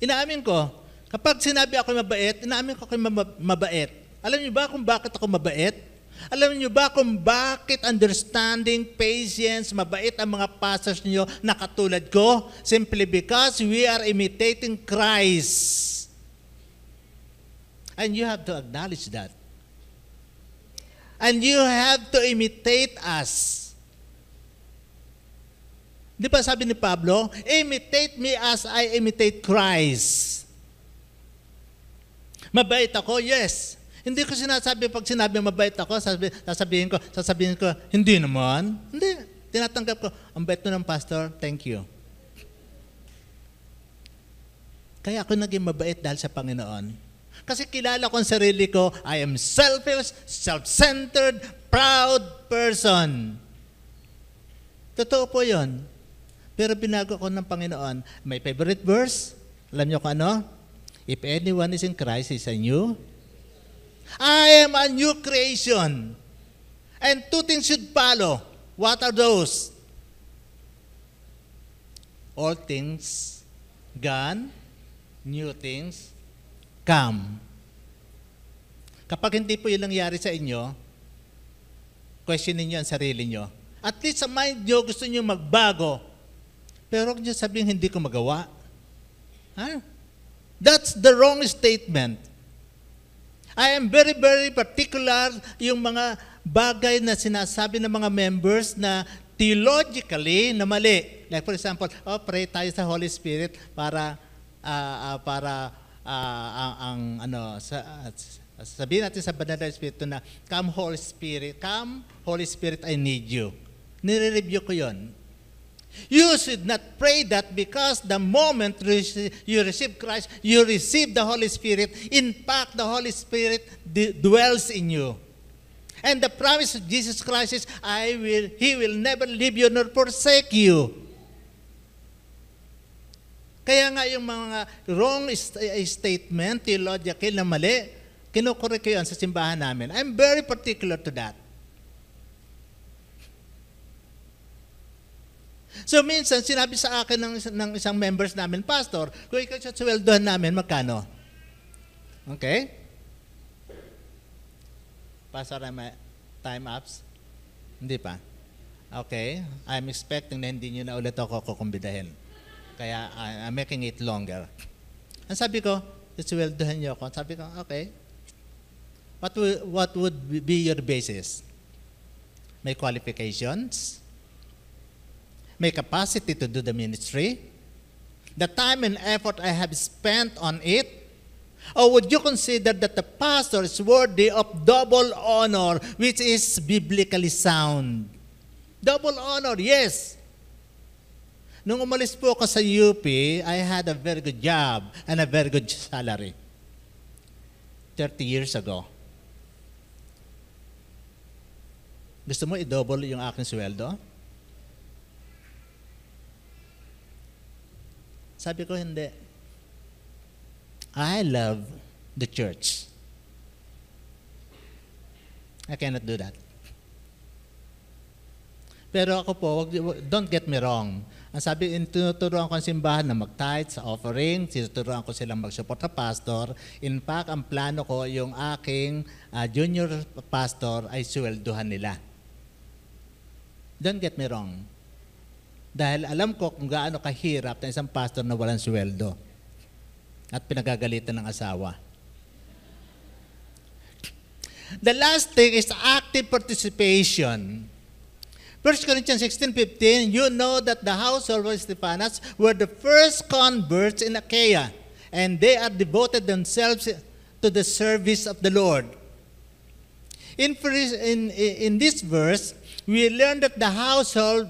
Inaamin ko, kapag sinabi ako mabait, inaamin ko ako mabait. Alam niyo ba kung bakit ako mabait? Alam niyo ba kung bakit understanding, patience, mabait ang mga pastors niyo na katulad ko? Simply because we are imitating Christ. And you have to acknowledge that. And you have to imitate us. Di ba sabi ni Pablo, imitate me as I imitate Christ. Mabait ako? Yes. Hindi ko sinasabi, pag sinabi mabait ako, sasabihin ko, hindi naman. Hindi. Tinatanggap ko, ang bait mo ng pastor, thank you. Kaya ako naging mabait dahil sa Panginoon. Kasi kilala ko ang sarili ko, I am selfish, self-centered, proud person. Totoo po yun. Pero binago ko ng Panginoon. My favorite verse, alam niyo kung ano? If anyone is in Christ, is a new. I am a new creation. And 2 things should follow. What are those? All things gone, new things come. Kapag hindi po yun nangyari sa inyo, questionin niyo ang sarili niyo. At least sa mind niyo, gusto niyo magbago. Pero huwag niyo sabihin, hindi ko magawa. Huh? That's the wrong statement. I am very, very particular yung mga bagay na sinasabi ng mga members na theologically na mali. Like for example, pray tayo sa Holy Spirit para sabihin natin sa banal na Espiritu na, come Holy Spirit, I need you. Nire-review ko yon. You should not pray that because the moment you receive Christ, you receive the Holy Spirit. In fact, the Holy Spirit dwells in you. And the promise of Jesus Christ is, He will never leave you nor forsake you. Kaya nga yung mga wrong statement, theological na mali, kinukorek ko yun sa simbahan namin. I'm very particular to that. So minsan, sinabi sa akin ng isang members namin, Pastor, kung ikaw sa sweldohan namin, magkano? Okay? Pastor, time ups? Hindi pa? Okay. I'm expecting na hindi nyo na ulit ako kukumbidahin. Kaya I'm making it longer. Ang sabi ko, sweldohan nyo ako. Sabi ko, okay. What would be your basis? May qualifications? May capacity to do the ministry? The time and effort I have spent on it? Or would you consider that the pastor is worthy of double honor, which is biblically sound? Double honor, yes. Nung umalis po ako sa UP, I had a very good job and a very good salary. 30 years ago. Gusto mo i-double yung aking sweldo? Sabi ko, hindi. I love the church. I cannot do that. Pero ako po, don't get me wrong. Ang sabi, tinuturuan ko ang simbahan na mag-tithe sa offering, tinuturuan ko silang mag-support sa pastor. In fact, ang plano ko, yung aking junior pastor ay swelduhan nila. Don't get me wrong. Dahil alam ko kung gaano kahirap na isang pastor na walang sweldo at pinagagalitan ng asawa. The last thing is active participation. 1 Corinthians 16:15, you know that the household of Stephanas were the first converts in Achaia, and they are devoted themselves to the service of the Lord. In this verse, we learn that the household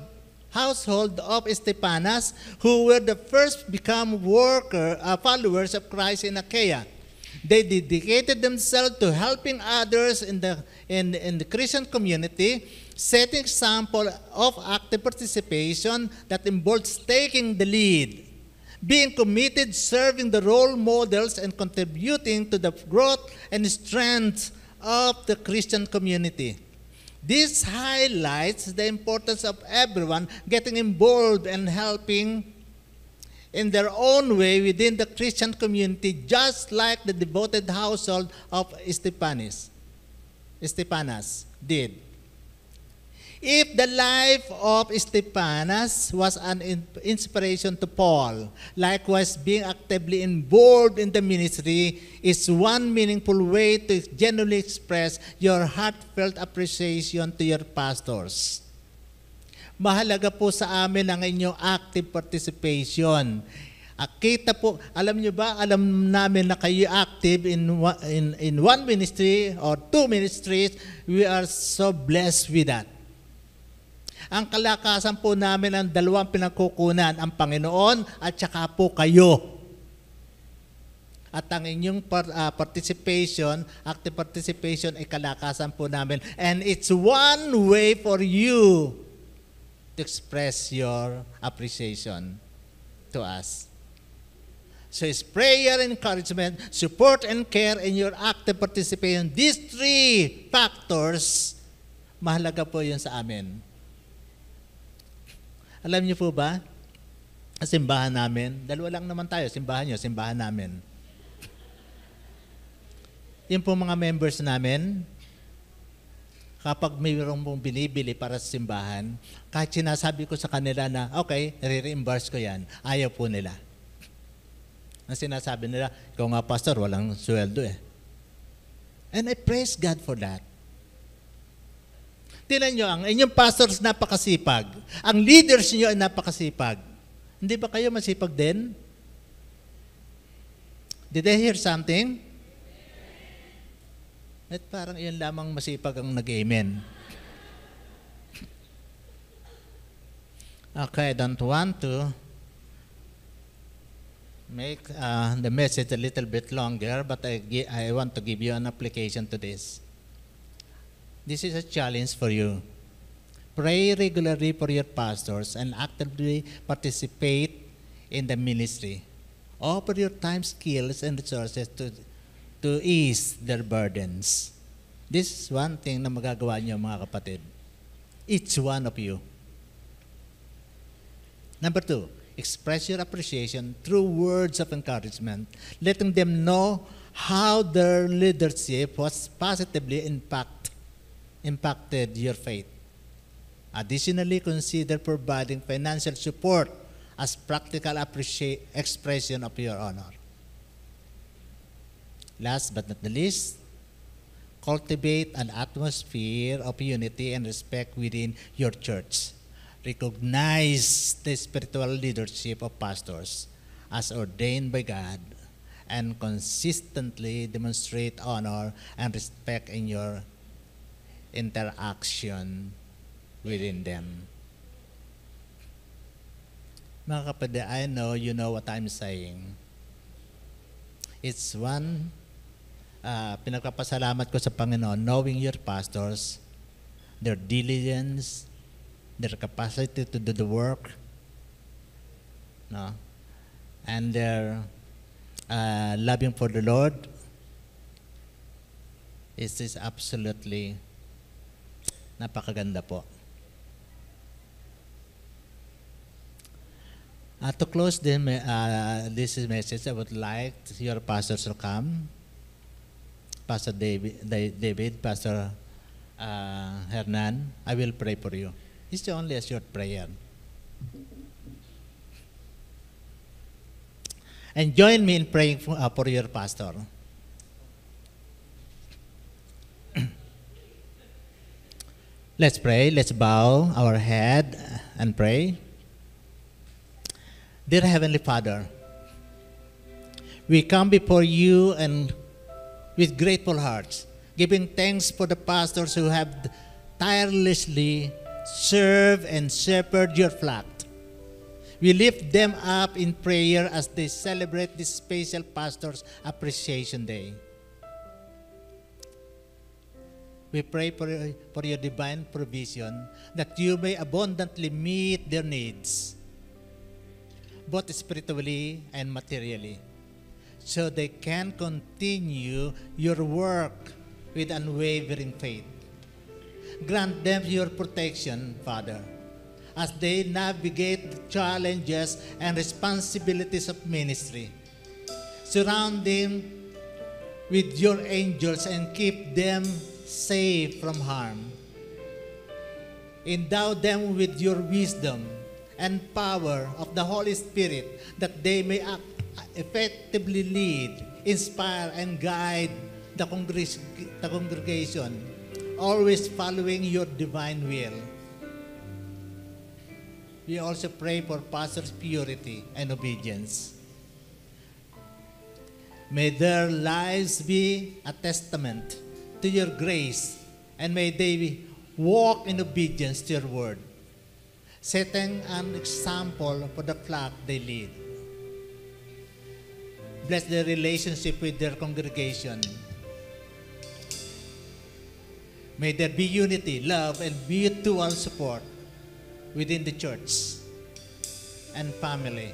of Stephanas, who were the first become followers of Christ in Achaia, they dedicated themselves to helping others in the Christian community, setting example of active participation that involves taking the lead, being committed, serving the role models, and contributing to the growth and strength of the Christian community. This highlights the importance of everyone getting involved and helping in their own way within the Christian community, just like the devoted household of Stephanas did. If the life of Stephanas was an inspiration to Paul, likewise being actively involved in the ministry is one meaningful way to genuinely express your heartfelt appreciation to your pastors. Mahalaga po sa amin ang inyong active participation. Kita po, alam nyo ba, alam namin na kayo active in one ministry or two ministries. We are so blessed with that. Ang kalakasan po namin ang dalawang pinagkukunan, ang Panginoon at saka po kayo. At ang inyong participation, active participation ay kalakasan po namin. And it's one way for you to express your appreciation to us. So it's prayer, encouragement, support, and care in your active participation. These three factors, mahalaga po yun sa amin. Alam niyo po ba, ang simbahan namin, dalawa lang naman tayo, simbahan niyo, simbahan namin. Yung po mga members namin, kapag mayroong pong binibili para sa simbahan, kahit sinasabi ko sa kanila na, okay, re-reimburse ko yan, ayaw po nila. Ang sinasabi nila, ikaw nga pastor, walang sweldo eh. And I praise God for that. Tingnan nyo, ang inyong pastors napakasipag. Ang leaders nyo ay napakasipag. Hindi ba kayo masipag din? Did I hear something? At parang iyan lamang masipag ang nag-amen. Okay, I don't want to make the message a little bit longer, but I want to give you an application to this. This is a challenge for you. Pray regularly for your pastors and actively participate in the ministry. Offer your time, skills, and resources to ease their burdens. This is one thing na magagawa niyo, mga kapatid. Each one of you. Number 2, express your appreciation through words of encouragement, letting them know how their leadership was positively impacted your faith. Additionally, consider providing financial support as practical expression of your honor. Last but not the least, cultivate an atmosphere of unity and respect within your church. Recognize the spiritual leadership of pastors as ordained by God and consistently demonstrate honor and respect in your interaction within them. Mga kapatid, I know you know what I'm saying. It's one, pinagpapasalamat ko sa Panginoon, knowing your pastors, their diligence, their capacity to do the work, no? And their loving for the Lord. It is absolutely napakaganda po. To close this message, I would like your pastors to come. Pastor David, Pastor Hernan, I will pray for you. It's only a short prayer. And join me in praying for your pastor. Let's pray. Let's bow our head and pray. Dear Heavenly Father, we come before you and with grateful hearts, giving thanks for the pastors who have tirelessly served and shepherded your flock. We lift them up in prayer as they celebrate this special Pastors Appreciation Day. We pray for your divine provision that you may abundantly meet their needs, both spiritually and materially, so they can continue your work with unwavering faith. Grant them your protection, Father, as they navigate the challenges and responsibilities of ministry. Surround them with your angels and keep them safe from harm. Endow them with your wisdom and power of the Holy Spirit that they may effectively lead, inspire, and guide the congregation, always following your divine will. We also pray for pastors' purity and obedience. May their lives be a testament to your grace, and may they walk in obedience to your word, setting an example for the flock they lead. Bless their relationship with their congregation. May there be unity, love, and mutual support within the church and family.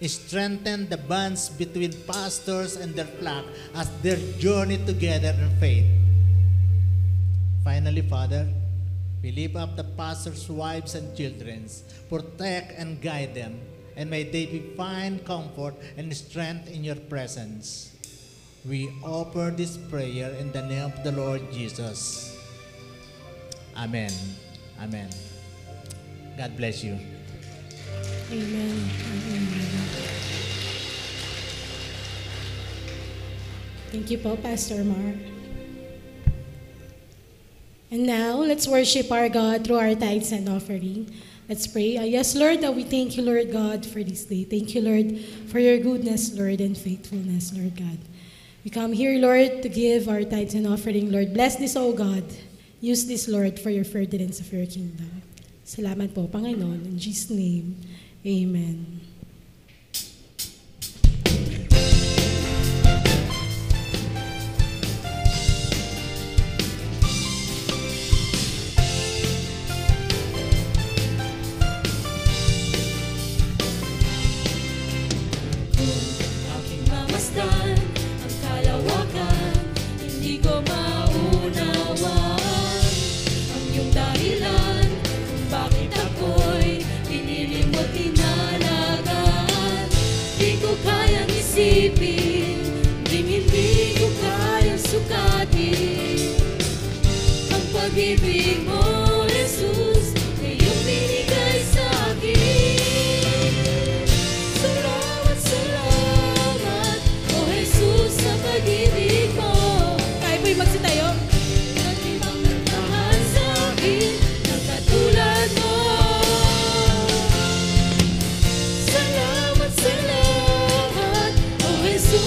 Strengthen the bonds between pastors and their flock as they journey together in faith. Finally, Father, we lift up the pastors' wives and children. Protect and guide them, and may they find comfort and strength in your presence. We offer this prayer in the name of the Lord Jesus. Amen. Amen. God bless you. Amen. Amen. Thank you po, Pastor Mar. And now, let's worship our God through our tithes and offering. Let's pray. Yes, Lord, we thank you, Lord God, for this day. Thank you, Lord, for your goodness, Lord, and faithfulness, Lord God. We come here, Lord, to give our tithes and offering, Lord. Bless this, O God. Use this, Lord, for your furtherance of your kingdom. Salamat po, Panginoon. In Jesus' name, amen. Pag-ibig mo, Jesus, na iyong binigay sa akin. Salamat, salamat, O Jesus, sa pag-ibig mo. Kaya po'y magsitayo. Nag-ibang nagtahan sa akin, ng katulad mo. Salamat, salamat, O Jesus.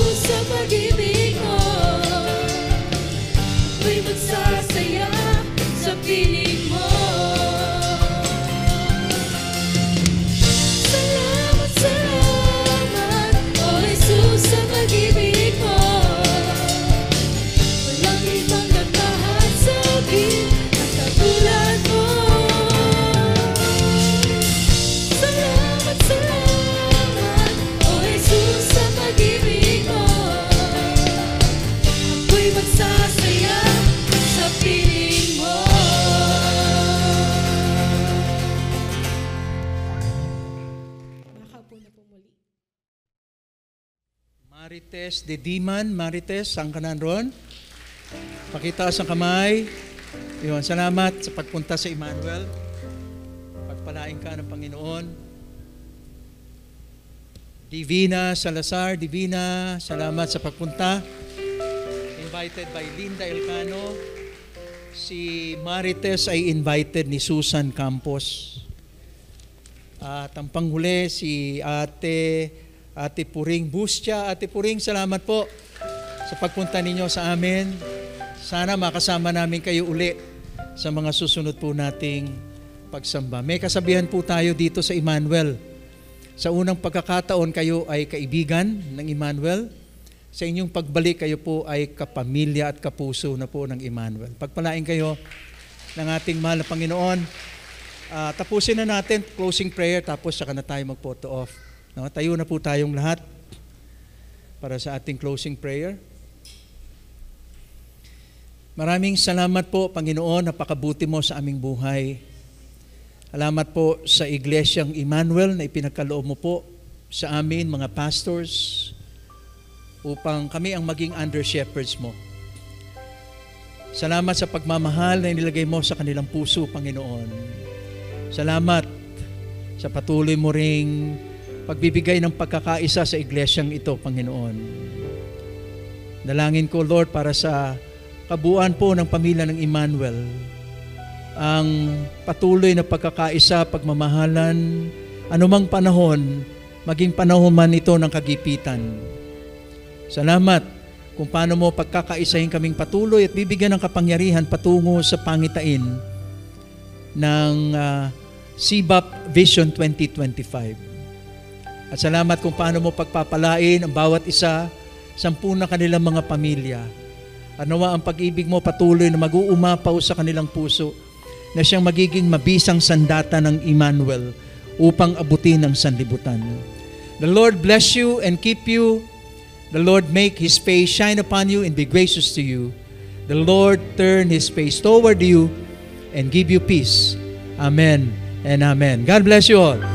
Marites de Diman. Marites, saan ka naroon? Pakitaas ang kamay. Yun, salamat sa pagpunta sa Emmanuel. Pagpalain ka ng Panginoon. Divina Salazar, Divina, salamat sa pagpunta. Invited by Linda Elcano. Si Marites ay invited ni Susan Campos. At ang panghuli, si Ate Puring Bustia. Ate Puring, salamat po sa pagpunta ninyo sa amin. Sana makasama namin kayo uli sa mga susunod po nating pagsamba. May kasabihan po tayo dito sa Emmanuel. Sa unang pagkakataon, kayo ay kaibigan ng Emmanuel. Sa inyong pagbalik, kayo po ay kapamilya at kapuso na po ng Emmanuel. Pagpalain kayo ng ating mahal na Panginoon. Tapusin na natin, closing prayer, tapos saka na tayo mag-photo off. No, tayo na po tayong lahat para sa ating closing prayer. Maraming salamat po, Panginoon, napakabuti mo sa aming buhay. Salamat po sa Iglesyang Emmanuel na ipinagkaloob mo po sa amin, mga pastors, upang kami ang maging under-shepherds mo. Salamat sa pagmamahal na inilagay mo sa kanilang puso, Panginoon. Salamat sa patuloy mo ring pagbibigay ng pagkakaisa sa iglesyang ito, Panginoon. Dalangin ko, Lord, para sa kabuuan po ng pamilya ng Emmanuel, ang patuloy na pagkakaisa, pagmamahalan, anumang panahon, maging panahon man ito ng kagipitan. Salamat kung paano mo pagkakaisahin kaming patuloy at bibigyan ng kapangyarihan patungo sa pangitain ng CBAP Vision 2025. At salamat kung paano mo pagpapalain ang bawat isa, 10 na kanilang mga pamilya. At nawa ang pag-ibig mo patuloy na mag-uumapaw sa kanilang puso na siyang magiging mabisang sandata ng Emmanuel upang abutin ang sanlibutan. The Lord bless you and keep you. The Lord make His face shine upon you and be gracious to you. The Lord turn His face toward you and give you peace. Amen and amen. God bless you all.